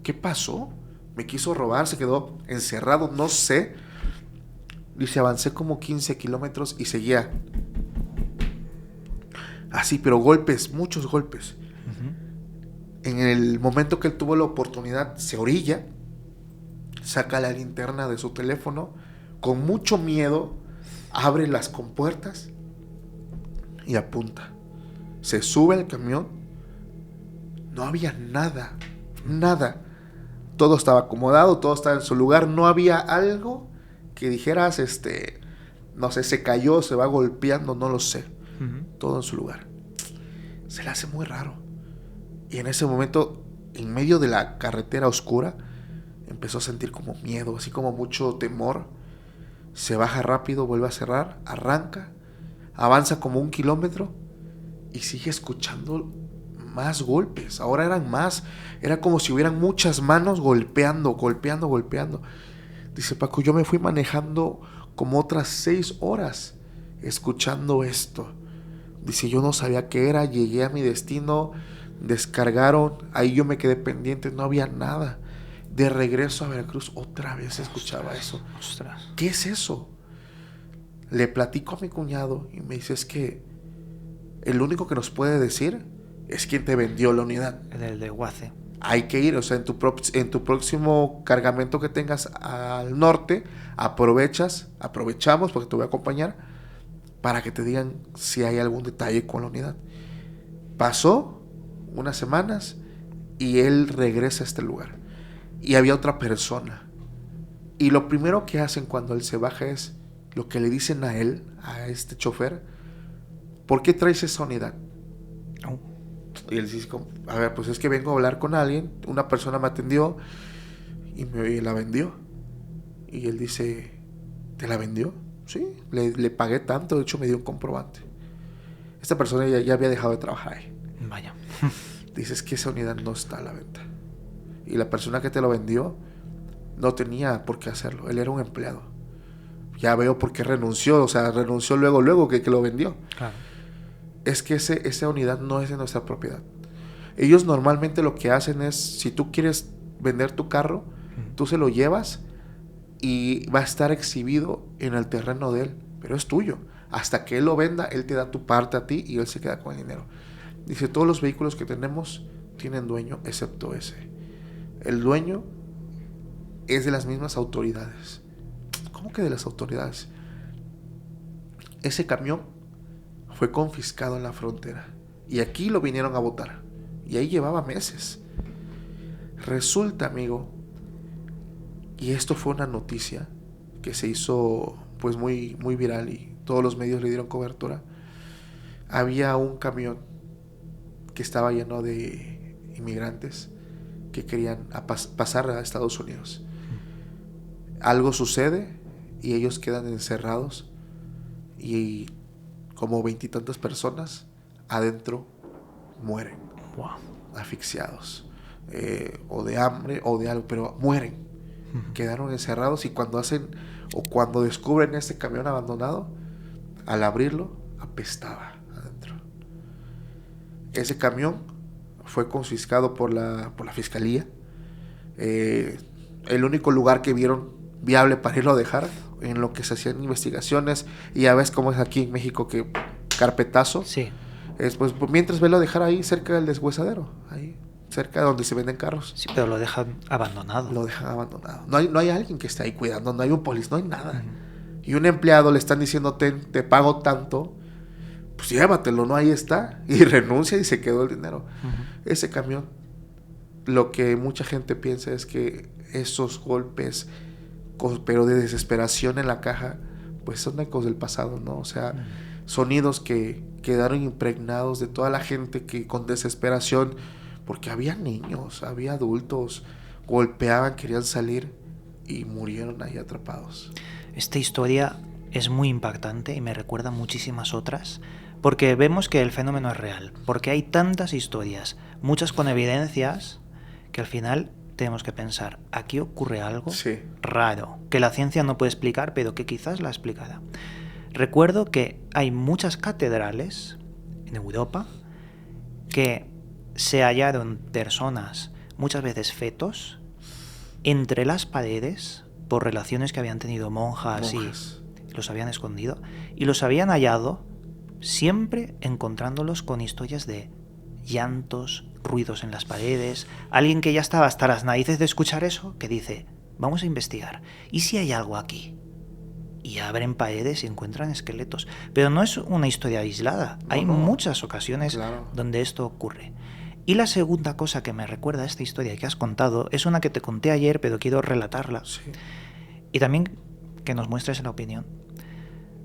¿Qué pasó? ¿Me quiso robar? ¿Se quedó encerrado? No sé. Dice, avancé como 15 kilómetros y seguía así, pero golpes, muchos golpes. En el momento que él tuvo la oportunidad, se orilla, saca la linterna de su teléfono, con mucho miedo, abre las compuertas y apunta. Se sube al camión, no había nada. Todo estaba acomodado, todo estaba en su lugar, no había algo que dijeras, no sé, se cayó, se va golpeando, no lo sé. Todo en su lugar. Se le hace muy raro. Y en ese momento, en medio de la carretera oscura, empezó a sentir como miedo, así como mucho temor. Se baja rápido, vuelve a cerrar, arranca, avanza como 1 kilómetro y sigue escuchando más golpes. Ahora eran más. Era como si hubieran muchas manos golpeando. Dice Paco, yo me fui manejando como otras 6 horas escuchando esto. Dice, yo no sabía qué era, llegué a mi destino, descargaron, ahí yo me quedé pendiente, no había nada. De regreso a Veracruz, otra vez escuchaba eso. ¿Qué es eso? Le platico a mi cuñado y me dice, es que el único que nos puede decir es quien te vendió la unidad. El de Guace. Hay que ir, o sea, en tu próximo cargamento que tengas al norte, aprovechamos, porque te voy a acompañar, para que te digan si hay algún detalle con la unidad. Pasó unas semanas y él regresa a este lugar. Y había otra persona. Y lo primero que hacen cuando él se baja es lo que le dicen a él, a este chofer, ¿por qué traes esa unidad? Oh. Y él dice, a ver, pues es que vengo a hablar con alguien, una persona me atendió y me la vendió. Y él dice, ¿te la vendió? Sí, le pagué tanto, de hecho me dio un comprobante. Esta persona ya había dejado de trabajar ahí. Vaya. Dice, es que esa unidad no está a la venta. Y la persona que te lo vendió no tenía por qué hacerlo, él era un empleado. Ya veo por qué renunció, o sea, renunció luego que lo vendió. Claro. Es que esa unidad no es de nuestra propiedad. Ellos normalmente lo que hacen es, si tú quieres vender tu carro, tú se lo llevas y va a estar exhibido en el terreno de él, pero es tuyo. Hasta que él lo venda, él te da tu parte a ti y él se queda con el dinero. Dice, todos los vehículos que tenemos tienen dueño, excepto ese. El dueño es de las mismas autoridades. ¿Cómo que de las autoridades? Ese camión fue confiscado en la frontera y aquí lo vinieron a botar y ahí llevaba meses. Resulta, amigo, y esto fue una noticia que se hizo pues muy, muy viral y todos los medios le dieron cobertura. Había un camión que estaba lleno de inmigrantes que querían pasar a Estados Unidos. Algo sucede y ellos quedan encerrados y como 20 y tantas personas adentro mueren. Wow. Asfixiados, o de hambre o de algo, pero mueren. Quedaron encerrados y cuando descubren este camión abandonado, al abrirlo apestaba adentro. Ese camión fue confiscado por la fiscalía. El único lugar que vieron viable para irlo a dejar, en lo que se hacían investigaciones, y ya ves cómo es aquí en México, que carpetazo. Sí. Pues mientras velo dejar ahí cerca del deshuesadero, ahí cerca de donde se venden carros. Sí, pero lo dejan abandonado. Lo dejan abandonado. No hay alguien que esté ahí cuidando, no hay un policía, no hay nada. Y un empleado le están diciendo, te pago tanto, pues llévatelo, ¿no? Ahí está. Y renuncia y se quedó el dinero. Ese camión, lo que mucha gente piensa es que esos golpes, pero de desesperación en la caja, pues son ecos del pasado, ¿no? O sea, sonidos que quedaron impregnados de toda la gente que con desesperación, porque había niños, había adultos, golpeaban, querían salir y murieron ahí atrapados. Esta historia es muy impactante y me recuerda a muchísimas otras, porque vemos que el fenómeno es real, porque hay tantas historias, muchas con evidencias, que al final tenemos que pensar, aquí ocurre algo raro, que la ciencia no puede explicar, pero que quizás la explicará. Recuerdo que hay muchas catedrales en Europa que se hallaron personas, muchas veces fetos, entre las paredes por relaciones que habían tenido monjas. Y los habían escondido y los habían hallado siempre encontrándolos con historias de llantos, ruidos en las paredes, alguien que ya estaba hasta las narices de escuchar eso, que dice, vamos a investigar, ¿y si hay algo aquí? Y abren paredes y encuentran esqueletos. Pero no es una historia aislada, hay muchas ocasiones donde esto ocurre. Y la segunda cosa que me recuerda a esta historia que has contado es una que te conté ayer, pero quiero relatarla. Sí. Y también que nos muestres la opinión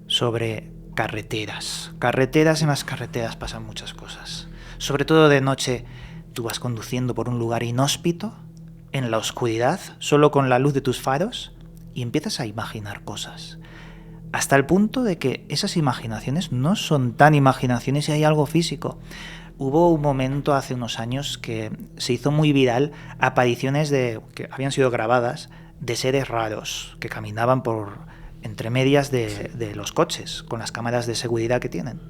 sobre carreteras. En las carreteras pasan muchas cosas. Sobre todo de noche, tú vas conduciendo por un lugar inhóspito, en la oscuridad, solo con la luz de tus faros, y empiezas a imaginar cosas. hasta el punto de que esas imaginaciones no son tan imaginaciones y hay algo físico. Hubo un momento hace unos años que se hizo muy viral apariciones que habían sido grabadas de seres raros que caminaban por entre medias de los coches con las cámaras de seguridad que tienen.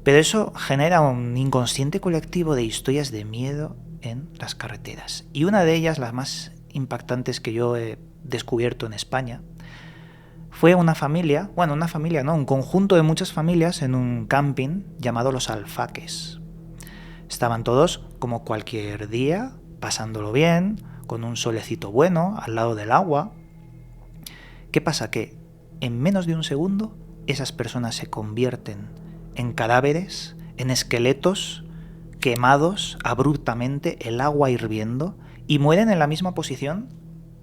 Pero eso genera un inconsciente colectivo de historias de miedo en las carreteras. Y una de ellas, las más impactantes que yo he descubierto en España, fue un conjunto de muchas familias en un camping llamado Los Alfaques. Estaban todos como cualquier día, pasándolo bien, con un solecito bueno, al lado del agua. ¿Qué pasa? Que en menos de un segundo esas personas se convierten en cadáveres, en esqueletos quemados abruptamente, el agua hirviendo, y mueren en la misma posición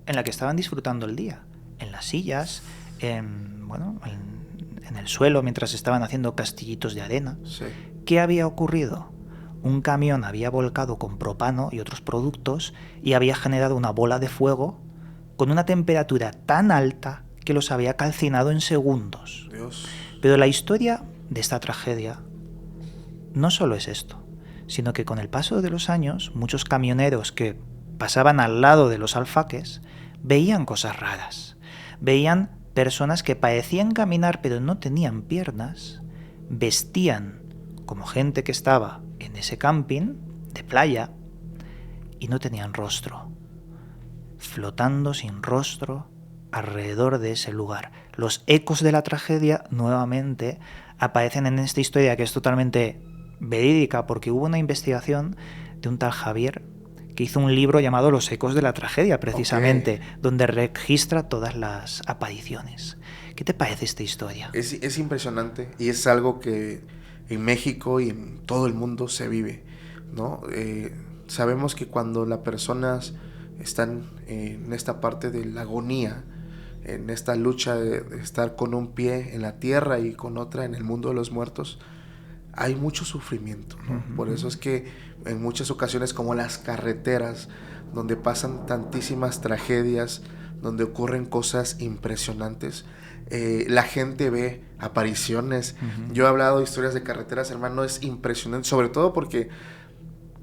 en la que estaban disfrutando el día, en las sillas, en el suelo mientras estaban haciendo castillitos de arena. Sí. ¿Qué había ocurrido? Un camión había volcado con propano y otros productos y había generado una bola de fuego con una temperatura tan alta que los había calcinado en segundos. Dios. Pero la historia de esta tragedia no solo es esto, sino que con el paso de los años, muchos camioneros que pasaban al lado de Los Alfaques veían cosas raras. Veían personas que parecían caminar pero no tenían piernas, vestían como gente que estaba en ese camping de playa y no tenían rostro, flotando sin rostro alrededor de ese lugar. Los ecos de la tragedia nuevamente aparecen en esta historia que es totalmente verídica porque hubo una investigación de un tal Javier que hizo un libro llamado Los ecos de la tragedia, precisamente, donde registra todas las apariciones. ¿Qué te parece esta historia? Es impresionante y es algo que en México y en todo el mundo se vive, ¿no? Sabemos que cuando las personas están en esta parte de la agonía, en esta lucha de estar con un pie en la tierra y con otra en el mundo de los muertos, hay mucho sufrimiento, ¿no? Uh-huh. Por eso es que en muchas ocasiones, como las carreteras, donde pasan tantísimas tragedias, donde ocurren cosas impresionantes, la gente ve apariciones. Uh-huh. Yo he hablado de historias de carreteras, hermano, es impresionante, sobre todo porque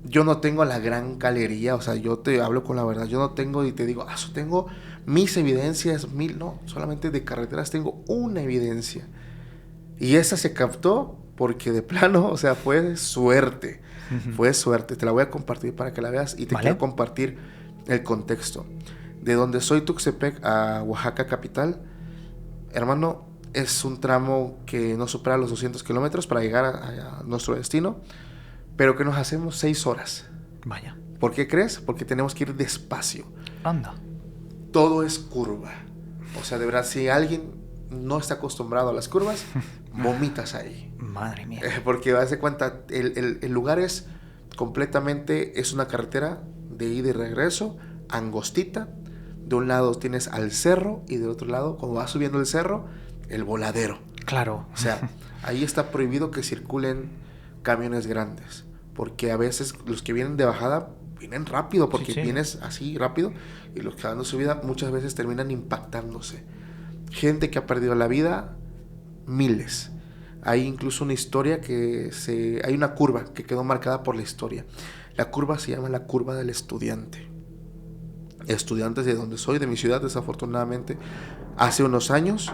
yo no tengo la gran galería, o sea, yo te hablo con la verdad, yo no tengo y te digo, tengo mis evidencias, no, solamente de carreteras tengo una evidencia. Y esa se captó porque de plano, o sea, fue suerte. Uh-huh. Fue suerte. Te la voy a compartir para que la veas y te quiero compartir el contexto. De donde soy, Tuxtepec, a Oaxaca capital, hermano, es un tramo que no supera los 200 kilómetros para llegar a nuestro destino, pero que nos hacemos 6 horas. Vaya. ¿Por qué crees? Porque tenemos que ir despacio. Anda. Todo es curva. O sea, de verdad, si alguien no está acostumbrado a las curvas, vomitas ahí. Madre mía. Porque haz de cuenta, el lugar es completamente, es una carretera de ida y regreso, angostita. De un lado tienes al cerro y del otro lado, cuando vas subiendo el cerro, el voladero. Claro. O sea, ahí está prohibido que circulen camiones grandes, porque a veces los que vienen de bajada vienen rápido, porque sí. Vienes así rápido, y los que van de subida muchas veces terminan impactándose. Gente que ha perdido la vida, miles. Hay incluso una historia hay una curva que quedó marcada por la historia. La curva se llama la curva del estudiante. Estudiantes de donde soy, de mi ciudad, desafortunadamente, hace unos años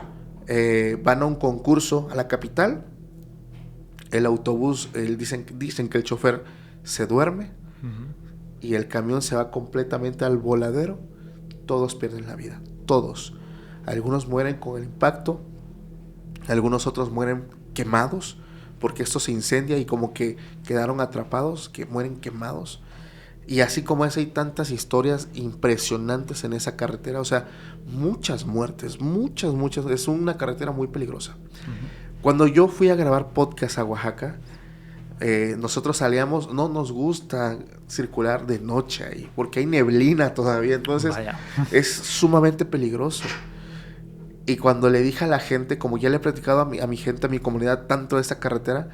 van a un concurso a la capital. El autobús, dicen que el chofer se duerme. Uh-huh. Y el camión se va completamente al voladero. Todos pierden la vida, todos. Algunos mueren con el impacto, algunos otros mueren quemados, porque esto se incendia y como que quedaron atrapados, que mueren quemados. Y así como esa, hay tantas historias impresionantes en esa carretera, o sea, muchas muertes, muchas, es una carretera muy peligrosa. Uh-huh. Cuando yo fui a grabar podcast a Oaxaca, nosotros salíamos, no nos gusta circular de noche ahí, porque hay neblina todavía, entonces es sumamente peligroso. Y cuando le dije a la gente, como ya le he platicado a mi gente, a mi comunidad, tanto de esta carretera,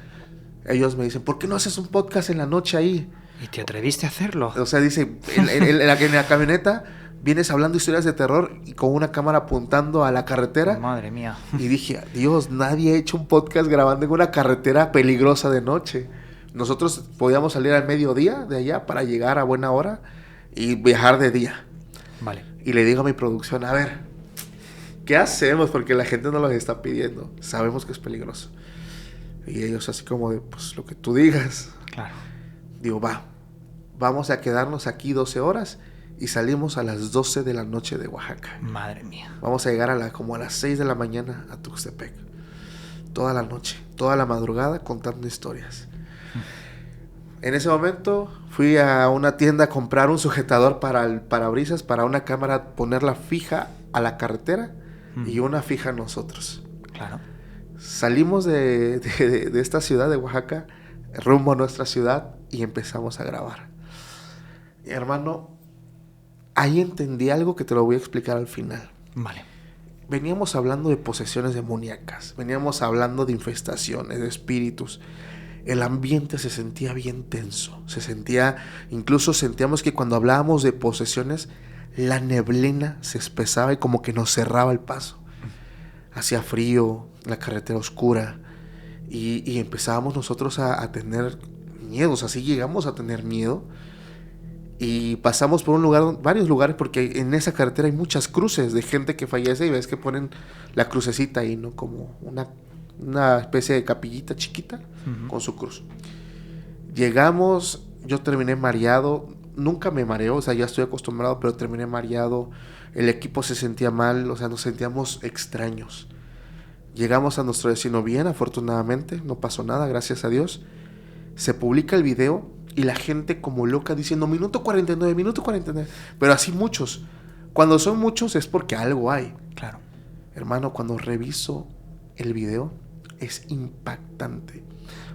ellos me dicen, ¿por qué no haces un podcast en la noche ahí? ¿Y te atreviste a hacerlo? O sea, dice, en la camioneta Vienes hablando historias de terror y con una cámara apuntando a la carretera. Madre mía. Y dije, Dios, nadie ha hecho un podcast grabando en una carretera peligrosa de noche. Nosotros podíamos salir al mediodía de allá para llegar a buena hora y viajar de día. Vale. Y le digo a mi producción, a ver, ¿qué hacemos? Porque la gente no lo está pidiendo. Sabemos que es peligroso. Y ellos así como de, pues lo que tú digas. Claro. Digo, vamos a quedarnos aquí 12 horas y salimos a las 12 de la noche de Oaxaca. Madre mía. Vamos a llegar como a las 6 de la mañana a Tuxtepec. Toda la noche, toda la madrugada contando historias. En ese momento fui a una tienda a comprar un sujetador para el parabrisas, para una cámara, ponerla fija a la carretera y una fija a nosotros. Claro. Salimos de esta ciudad de Oaxaca, rumbo a nuestra ciudad y empezamos a grabar. Y, hermano, ahí entendí algo que te lo voy a explicar al final. Vale. Veníamos hablando de posesiones demoníacas, veníamos hablando de infestaciones, de espíritus. El ambiente se sentía bien tenso, incluso sentíamos que cuando hablábamos de posesiones, la neblina se espesaba y como que nos cerraba el paso. Hacía frío, la carretera oscura, y empezábamos nosotros a tener miedos, así llegamos a tener miedo. Y pasamos por varios lugares, porque en esa carretera hay muchas cruces de gente que fallece y ves que ponen la crucecita ahí, ¿no? Como una especie de capillita chiquita con su cruz. Llegamos, yo terminé mareado, nunca me mareo, o sea, ya estoy acostumbrado, pero terminé mareado, el equipo se sentía mal, o sea, nos sentíamos extraños. Llegamos a nuestro destino bien, afortunadamente, no pasó nada, gracias a Dios. Se publica el video y la gente como loca diciendo minuto 49, pero así muchos. Cuando son muchos es porque algo hay. Claro. Hermano, cuando reviso el video es impactante.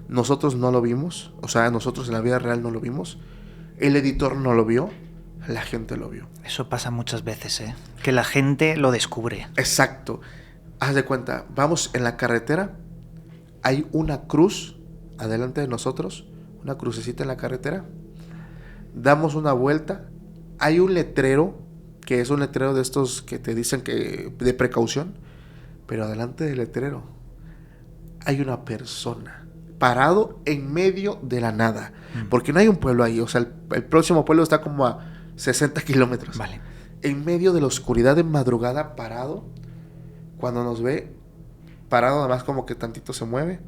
Nosotros no lo vimos, o sea, nosotros en la vida real no lo vimos. El editor no lo vio, la gente lo vio. Eso pasa muchas veces, ¿eh? Que la gente lo descubre. Exacto. Haz de cuenta, vamos en la carretera, hay una cruz adelante de nosotros, una crucecita en la carretera, damos una vuelta, hay un letrero, que es un letrero de estos que te dicen que de precaución, pero adelante del letrero hay una persona parado en medio de la nada, porque no hay un pueblo ahí, o sea, el próximo pueblo está como a 60 kilómetros. Vale. En medio de la oscuridad de madrugada, parado, cuando nos ve, parado nada más como que tantito se mueve,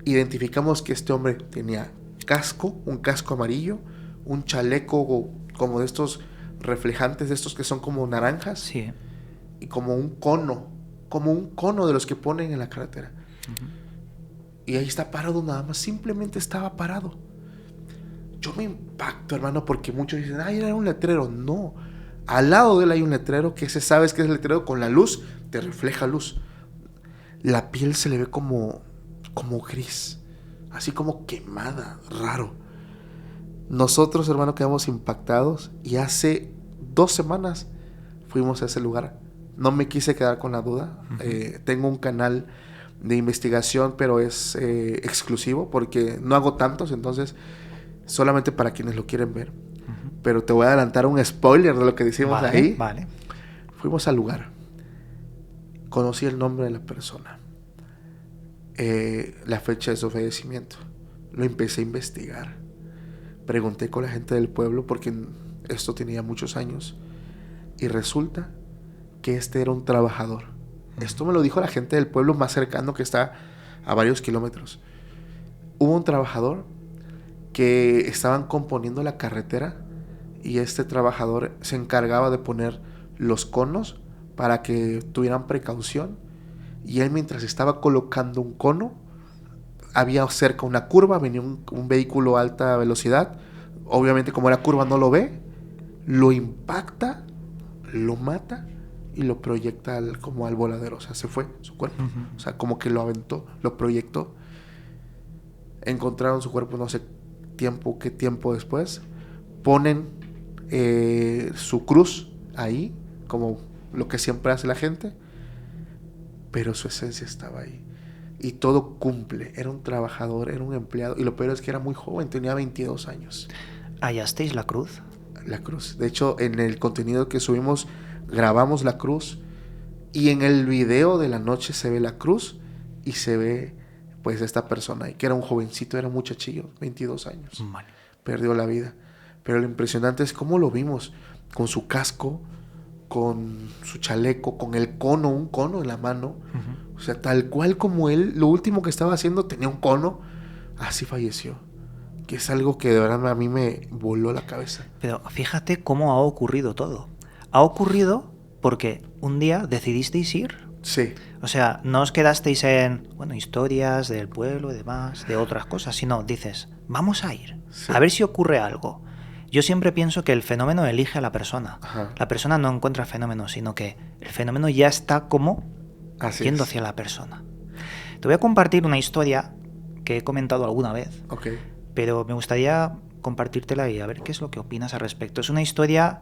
identificamos que este hombre tenía un casco amarillo, un chaleco como de estos reflejantes, de estos que son como naranjas, Sí. y como un cono de los que ponen en la carretera. Y ahí está parado nada más, simplemente estaba parado. Yo me impacto, hermano, porque muchos dicen, ay, era un letrero. No, al lado de él hay un letrero que sabes que es el letrero con la luz, te refleja luz. La piel se le ve como gris, así como quemada, raro. Nosotros, hermano, quedamos impactados y hace 2 semanas fuimos a ese lugar. No me quise quedar con la duda. Tengo un canal de investigación, pero es exclusivo porque no hago tantos, entonces solamente para quienes lo quieren ver. Pero te voy a adelantar un spoiler de lo que decimos ahí. Vale. Fuimos al lugar. Conocí el nombre de la persona. La fecha de su fallecimiento. Lo empecé a investigar. Pregunté con la gente del pueblo porque esto tenía muchos años. Y resulta que este era un trabajador. Esto me lo dijo la gente del pueblo más cercano, que está a varios kilómetros. Hubo un trabajador que estaban componiendo la carretera y este trabajador se encargaba de poner los conos para que tuvieran precaución, y él, mientras estaba colocando un cono, había cerca una curva, venía un vehículo a alta velocidad, obviamente como la curva no lo ve, lo impacta, lo mata y lo proyecta como al voladero, o sea, se fue su cuerpo, o sea, como que lo aventó, lo proyectó. Encontraron su cuerpo no sé qué tiempo después, ponen su cruz ahí, como lo que siempre hace la gente, pero su esencia estaba ahí y todo cumple. Era un trabajador, era un empleado, y lo peor es que era muy joven, tenía 22 años. ¿Hallasteis la cruz? La cruz. De hecho, en el contenido que subimos, grabamos la cruz y en el video de la noche se ve la cruz y se ve pues esta persona ahí, que era un jovencito, era un muchachillo, 22 años. Vale. Perdió la vida. Pero lo impresionante es cómo lo vimos, con su casco, con su chaleco, con el cono, un cono en la mano. Uh-huh. O sea, tal cual como él, lo último que estaba haciendo tenía un cono, así falleció. Que es algo que de verdad a mí me voló la cabeza. Pero fíjate cómo ha ocurrido todo. Ha ocurrido porque un día decidisteis ir. Sí. O sea, no os quedasteis en, bueno, historias del pueblo y demás, de otras cosas, sino dices, vamos a ir, Sí. a ver si ocurre algo. Yo siempre pienso que el fenómeno elige a la persona. Ajá. La persona no encuentra el fenómeno, sino que el fenómeno ya está como Así yendo es. hacia la persona. Te voy a compartir una historia que he comentado alguna vez, Ok. pero me gustaría compartírtela y a ver qué es lo que opinas al respecto. Es una historia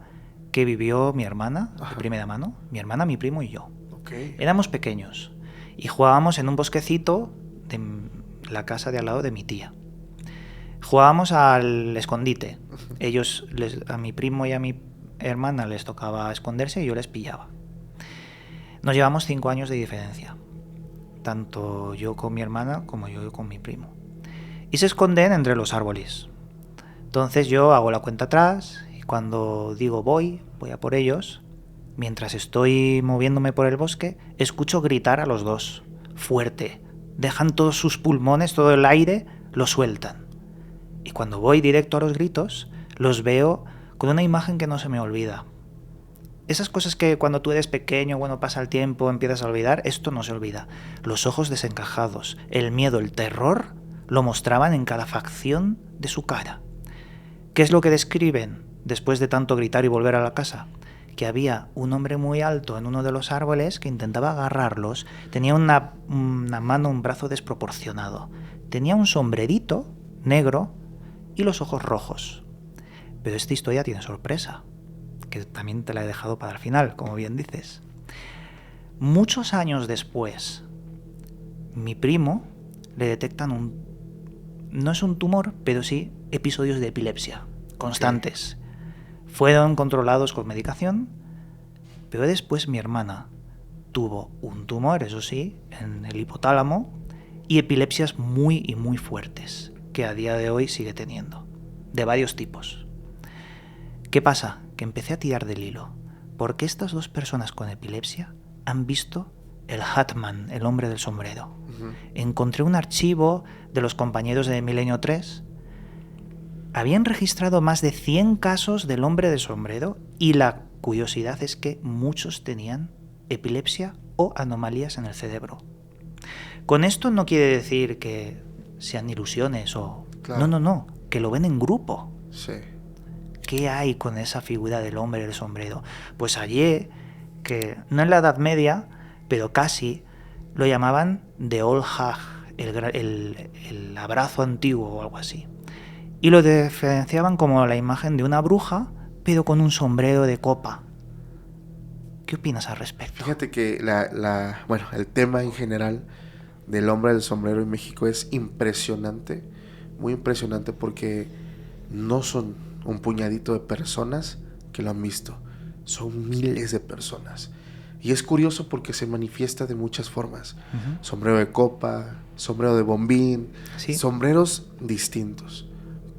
que vivió mi hermana, de Ajá. primera mano, mi hermana, mi primo y yo. Ok. Éramos pequeños y jugábamos en un bosquecito de la casa de al lado de mi tía. Jugábamos al escondite. Ellos, a mi primo y a mi hermana les tocaba esconderse y yo les pillaba. Nos llevamos 5 años de diferencia, tanto yo con mi hermana como yo con mi primo. Y se esconden entre los árboles. Entonces yo hago la cuenta atrás y cuando digo voy a por ellos, mientras estoy moviéndome por el bosque, escucho gritar a los dos, fuerte. Dejan todos sus pulmones, todo el aire, lo sueltan. Y cuando voy directo a los gritos, los veo con una imagen que no se me olvida. Esas cosas que cuando tú eres pequeño, bueno, pasa el tiempo, empiezas a olvidar, esto no se olvida. Los ojos desencajados, el miedo, el terror, lo mostraban en cada facción de su cara. ¿Qué es lo que describen después de tanto gritar y volver a la casa? Que había un hombre muy alto en uno de los árboles que intentaba agarrarlos, tenía una mano, un brazo desproporcionado, tenía un sombrerito negro y los ojos rojos. Pero esta historia tiene sorpresa, que también te la he dejado para el final, como bien dices. Muchos años después, mi primo le detectan no es un tumor, pero sí episodios de epilepsia constantes. Okay. Fueron controlados con medicación, pero después mi hermana tuvo un tumor, eso sí, en el hipotálamo y epilepsias muy y muy fuertes, que a día de hoy sigue teniendo, de varios tipos. ¿Qué pasa? Que empecé a tirar del hilo, porque estas dos personas con epilepsia han visto el Hatman, el hombre del sombrero. Uh-huh. Encontré un archivo de los compañeros de Milenio 3. Habían registrado más de 100 casos del hombre del sombrero y la curiosidad es que muchos tenían epilepsia o anomalías en el cerebro. Con esto no quiere decir que sean ilusiones o... Claro. No, que lo ven en grupo. Sí. ¿Qué hay con esa figura del hombre del sombrero? Pues hallé que, no en la Edad Media, pero casi, lo llamaban The Old Hag, el abrazo antiguo o algo así. Y lo diferenciaban como la imagen de una bruja, pero con un sombrero de copa. ¿Qué opinas al respecto? Fíjate que el tema en general del hombre del sombrero en México es impresionante, muy impresionante, porque no son un puñadito de personas que lo han visto, son miles de personas. Y es curioso porque se manifiesta de muchas formas. Uh-huh. Sombrero de copa, sombrero de bombín, ¿sí? Sombreros distintos.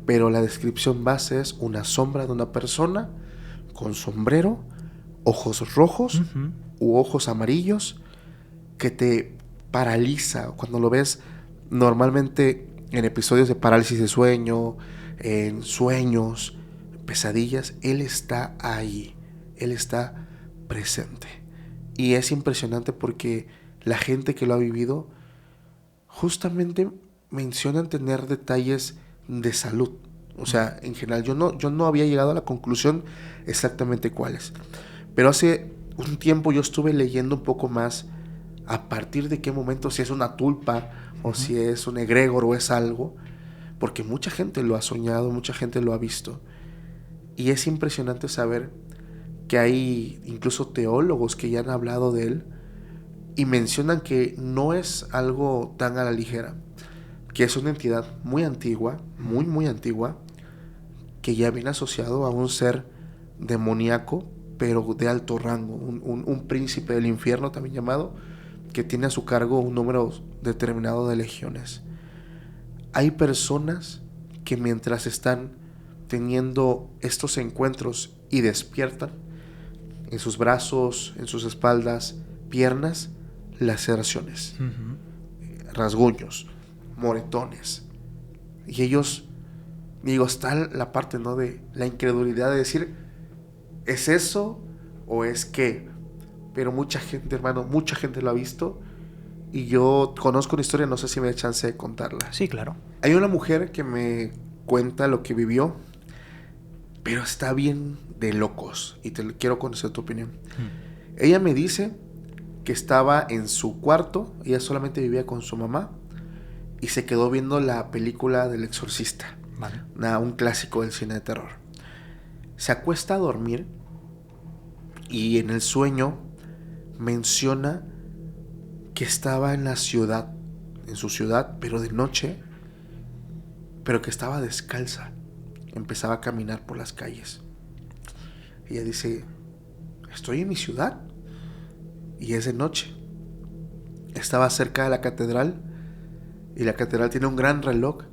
Pero la descripción base es una sombra de una persona con sombrero, ojos rojos uh-huh. u ojos amarillos, que te paraliza. Cuando lo ves normalmente en episodios de parálisis de sueño, en sueños, pesadillas, él está ahí, él está presente. Y es impresionante porque la gente que lo ha vivido justamente mencionan tener detalles de salud. O sea, en general, yo no había llegado a la conclusión exactamente cuáles. Pero hace un tiempo yo estuve leyendo un poco más a partir de qué momento, si es una tulpa o si es un egregor o es algo, porque mucha gente lo ha soñado, mucha gente lo ha visto. Y es impresionante saber que hay incluso teólogos que ya han hablado de él y mencionan que no es algo tan a la ligera, que es una entidad muy antigua, muy antigua, que ya viene asociado a un ser demoníaco, pero de alto rango, un príncipe del infierno también llamado, que tiene a su cargo un número determinado de legiones. Hay personas que mientras están teniendo estos encuentros y despiertan, en sus brazos, en sus espaldas, piernas, laceraciones, rasguños, moretones. Y ellos, digo, está la parte, ¿no?, de la incredulidad de decir, ¿es eso o es qué? Pero mucha gente, hermano, mucha gente lo ha visto. Y yo conozco una historia, no sé si me da chance de contarla. Sí, claro. Hay una mujer que me cuenta lo que vivió, pero está bien de locos. Y quiero conocer tu opinión. Ella me dice que estaba en su cuarto, ella solamente vivía con su mamá, y se quedó viendo la película del Exorcista. Vale. Un clásico del cine de terror. Se acuesta a dormir y en el sueño menciona que estaba en la ciudad, en su ciudad, pero de noche, pero que estaba descalza. Empezaba a caminar por las calles. Ella dice, estoy en mi ciudad y es de noche. Estaba cerca de la catedral y la catedral tiene un gran reloj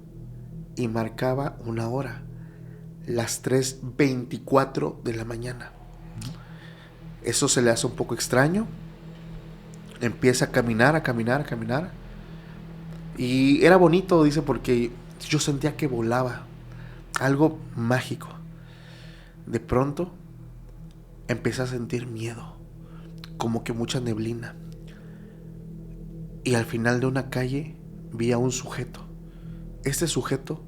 y marcaba una hora, las 3:24 de la mañana. Eso se le hace un poco extraño. Empieza a caminar. Y era bonito, dice, porque yo sentía que volaba. Algo mágico. De pronto empecé a sentir miedo, como que mucha neblina. Y al final de una calle vi a un sujeto. Este sujeto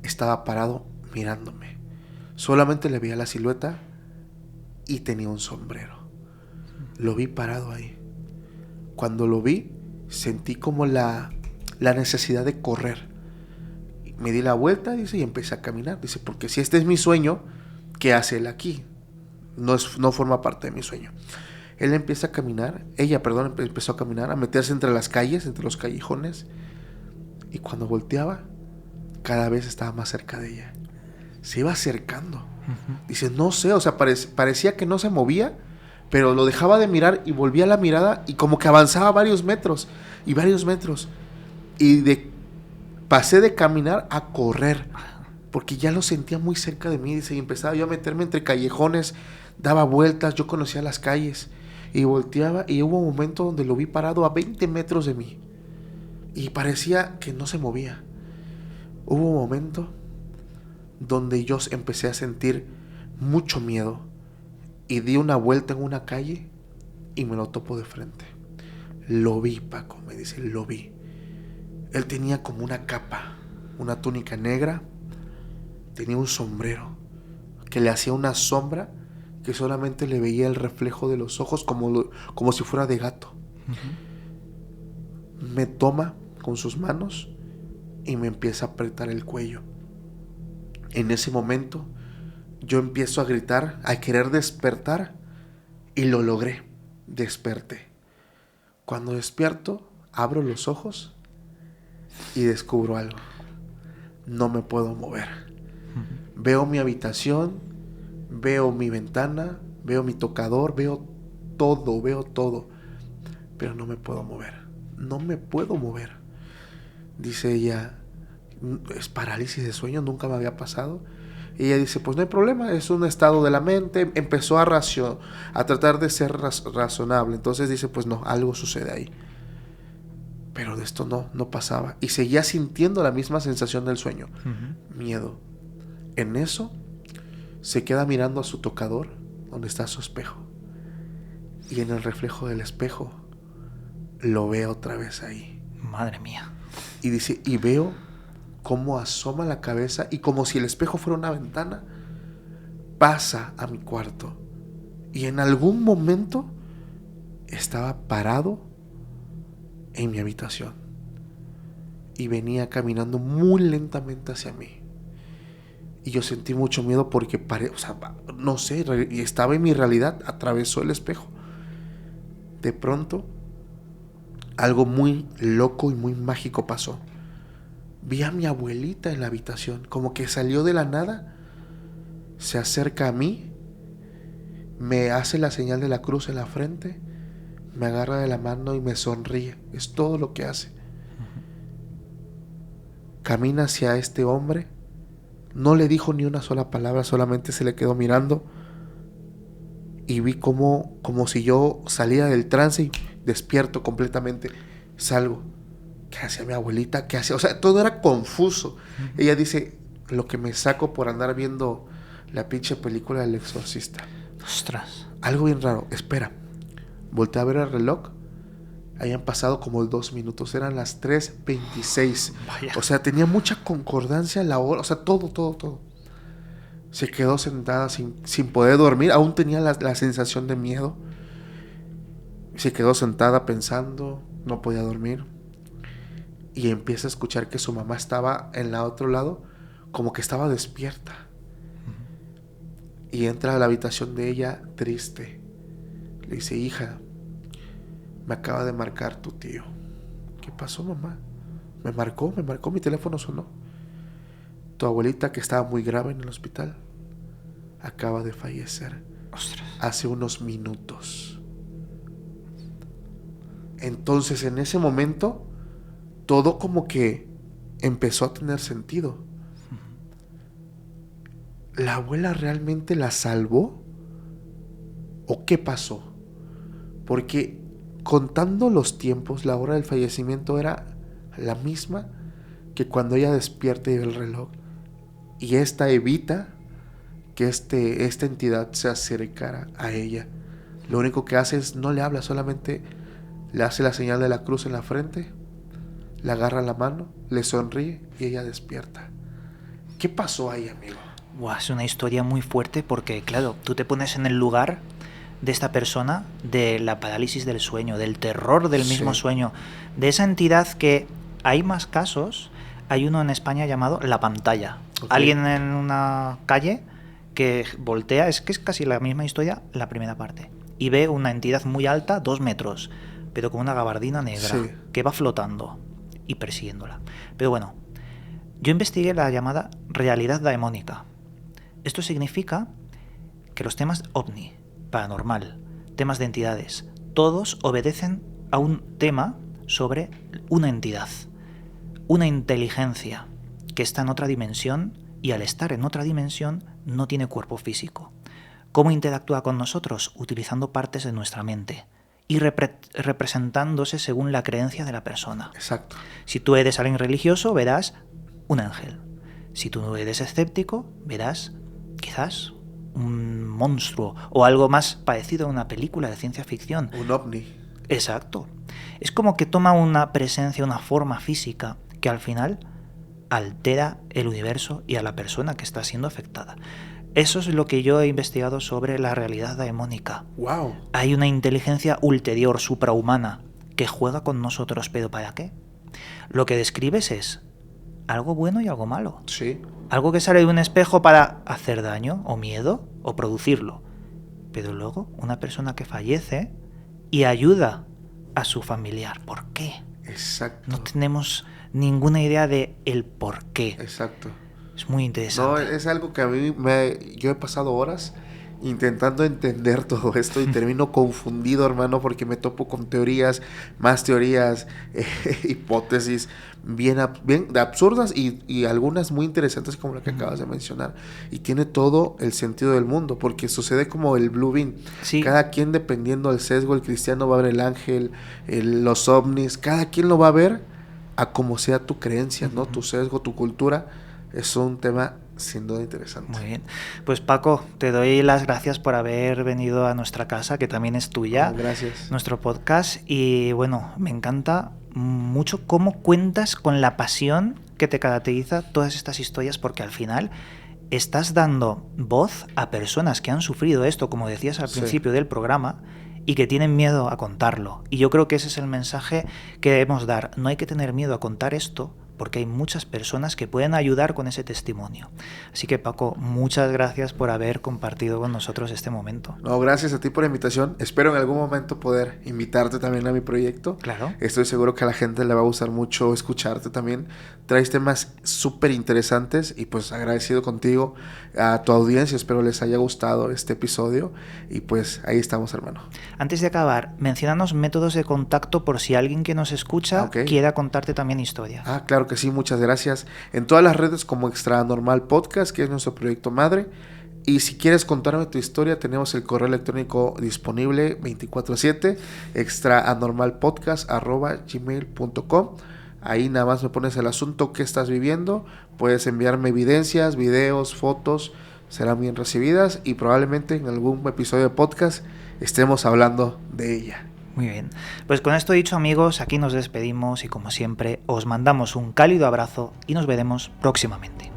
estaba parado mirándome. Solamente le veía la silueta y tenía un sombrero. Lo vi parado ahí. Cuando lo vi, sentí como la necesidad de correr. Me di la vuelta, dice, y empecé a caminar. Dice, porque si este es mi sueño, ¿qué hace él aquí? No forma parte de mi sueño. Ella empezó a caminar, a meterse entre las calles, entre los callejones. Y cuando volteaba, cada vez estaba más cerca de ella. Se iba acercando. Dice, no sé, o sea, parecía que no se movía, pero lo dejaba de mirar y volvía la mirada y como que avanzaba varios metros. Y pasé de caminar a correr, porque ya lo sentía muy cerca de mí. Dice, y empezaba yo a meterme entre callejones, daba vueltas, yo conocía las calles, y volteaba, y hubo un momento donde lo vi parado a 20 metros de mí, y parecía que no se movía. Hubo un momento donde yo empecé a sentir mucho miedo, y di una vuelta en una calle, y me lo topo de frente. Lo vi, Paco, me dice, lo vi. Él tenía como una capa, una túnica negra, tenía un sombrero que le hacía una sombra que solamente le veía el reflejo de los ojos como si fuera de gato. Me toma con sus manos y me empieza a apretar el cuello. En ese momento yo empiezo a gritar, a querer despertar, y lo logré. Desperté. Cuando despierto, abro los ojos y descubro algo. No me puedo mover. Veo mi habitación, veo mi ventana, veo mi tocador, veo todo, pero no me puedo mover. Dice ella, es parálisis de sueño, nunca me había pasado. Y ella dice, pues no hay problema, es un estado de la mente. Empezó a tratar de ser razonable. Entonces dice, pues no, algo sucede ahí. Pero de esto no pasaba. Y seguía sintiendo la misma sensación del sueño. Miedo. En eso, se queda mirando a su tocador, donde está su espejo. Y en el reflejo del espejo, lo veo otra vez ahí. Madre mía. Y dice, y veo cómo asoma la cabeza, y como si el espejo fuera una ventana, pasa a mi cuarto. Y en algún momento, estaba parado en mi habitación y venía caminando muy lentamente hacia mí, y yo sentí mucho miedo porque no sé, y estaba en mi realidad, atravesó el espejo. De pronto algo muy loco y muy mágico pasó. Vi a mi abuelita en la habitación, como que salió de la nada, se acerca a mí, me hace la señal de la cruz en la frente, me agarra de la mano y me sonríe. Es todo lo que hace. Camina hacia este hombre. No le dijo ni una sola palabra, solamente se le quedó mirando. Y vi como si yo saliera del trance y despierto completamente. Salgo. ¿Qué hacía mi abuelita? ¿Qué hacía? O sea, todo era confuso. Ella dice, lo que me saco por andar viendo la pinche película del exorcista. Ostras. Algo bien raro. Espera. Volteé a ver el reloj. Habían pasado como 2 minutos. Eran las 3:26. Vaya. O sea, tenía mucha concordancia la hora. O sea, todo. Se quedó sentada sin poder dormir. Aún tenía la sensación de miedo. Se quedó sentada pensando. No podía dormir. Y empieza a escuchar que su mamá estaba en el otro lado. Como que estaba despierta. Y entra a la habitación de ella triste. Le dice, hija, me acaba de marcar tu tío. ¿Qué pasó, mamá? Me marcó, mi teléfono sonó. Tu abuelita, que estaba muy grave en el hospital, acaba de fallecer. Ostras. Hace unos minutos. Entonces, en ese momento, todo como que empezó a tener sentido. ¿La abuela realmente la salvó? ¿O qué pasó? Porque contando los tiempos, la hora del fallecimiento era la misma que cuando ella despierta y ve el reloj. Y esta evita que esta entidad se acercara a ella. Lo único que hace es, no le habla, solamente le hace la señal de la cruz en la frente, le agarra la mano, le sonríe y ella despierta. ¿Qué pasó ahí, amigo? Buah, es una historia muy fuerte porque, claro, tú te pones en el lugar de esta persona, de la parálisis del sueño, del terror del mismo sueño, de esa entidad que hay más casos. Hay uno en España llamado La Pantalla. Okay. Alguien en una calle que voltea, es que es casi la misma historia, la primera parte, y ve una entidad muy alta, 2 metros, pero con una gabardina negra, que va flotando y persiguiéndola. Pero bueno, yo investigué la llamada realidad daemónica. Esto significa que los temas ovni, paranormal, temas de entidades, todos obedecen a un tema sobre una entidad, una inteligencia que está en otra dimensión y al estar en otra dimensión no tiene cuerpo físico. ¿Cómo interactúa con nosotros? Utilizando partes de nuestra mente y representándose según la creencia de la persona. Exacto. Si tú eres alguien religioso, verás un ángel. Si tú eres escéptico, verás quizás un monstruo o algo más parecido a una película de ciencia ficción. Un ovni. Exacto. Es como que toma una presencia, una forma física que al final altera el universo y a la persona que está siendo afectada. Eso es lo que yo he investigado sobre la realidad daemónica. Wow. Hay una inteligencia ulterior, suprahumana, que juega con nosotros, ¿pero para qué? Lo que describes es algo bueno y algo malo. Sí. Algo que sale de un espejo para hacer daño o miedo o producirlo. Pero luego una persona que fallece y ayuda a su familiar. ¿Por qué? Exacto. No tenemos ninguna idea de el por qué. Exacto. Es muy interesante. No, es algo que a mí yo he pasado horas intentando entender todo esto y termino confundido, hermano, porque me topo con teorías, más teorías, hipótesis bien absurdas y algunas muy interesantes como la que acabas de mencionar. Y tiene todo el sentido del mundo, porque sucede como el Blue Bean. Sí. Cada quien, dependiendo del sesgo, el cristiano va a ver el ángel, los ovnis, cada quien lo va a ver a como sea tu creencia, ¿no? Tu sesgo, tu cultura. Es un tema sin duda interesante. Muy bien. Pues Paco, te doy las gracias por haber venido a nuestra casa, que también es tuya. Gracias. Nuestro podcast. Y bueno, me encanta mucho cómo cuentas con la pasión que te caracteriza todas estas historias, porque al final estás dando voz a personas que han sufrido esto, como decías al principio del programa, y que tienen miedo a contarlo. Y yo creo que ese es el mensaje que debemos dar. No hay que tener miedo a contar esto, porque hay muchas personas que pueden ayudar con ese testimonio. Así que Paco, muchas gracias por haber compartido con nosotros este momento. No, gracias a ti por la invitación. Espero en algún momento poder invitarte también a mi proyecto. Claro. Estoy seguro que a la gente le va a gustar mucho escucharte también traes temas súper interesantes y pues agradecido contigo, a tu audiencia, espero les haya gustado este episodio y pues ahí estamos, hermano. Antes de acabar, menciónanos métodos de contacto por si alguien que nos escucha quiera contarte también historias. Claro que sí, muchas gracias. En todas las redes como Extra Anormal Podcast, que es nuestro proyecto madre. Y si quieres contarme tu historia, tenemos el correo electrónico disponible 24/7, extraanormalpodcast@gmail.com. Ahí nada más me pones el asunto que estás viviendo, puedes enviarme evidencias, videos, fotos, serán bien recibidas y probablemente en algún episodio de podcast estemos hablando de ella. Muy bien, pues con esto dicho, amigos, aquí nos despedimos y como siempre os mandamos un cálido abrazo y nos veremos próximamente.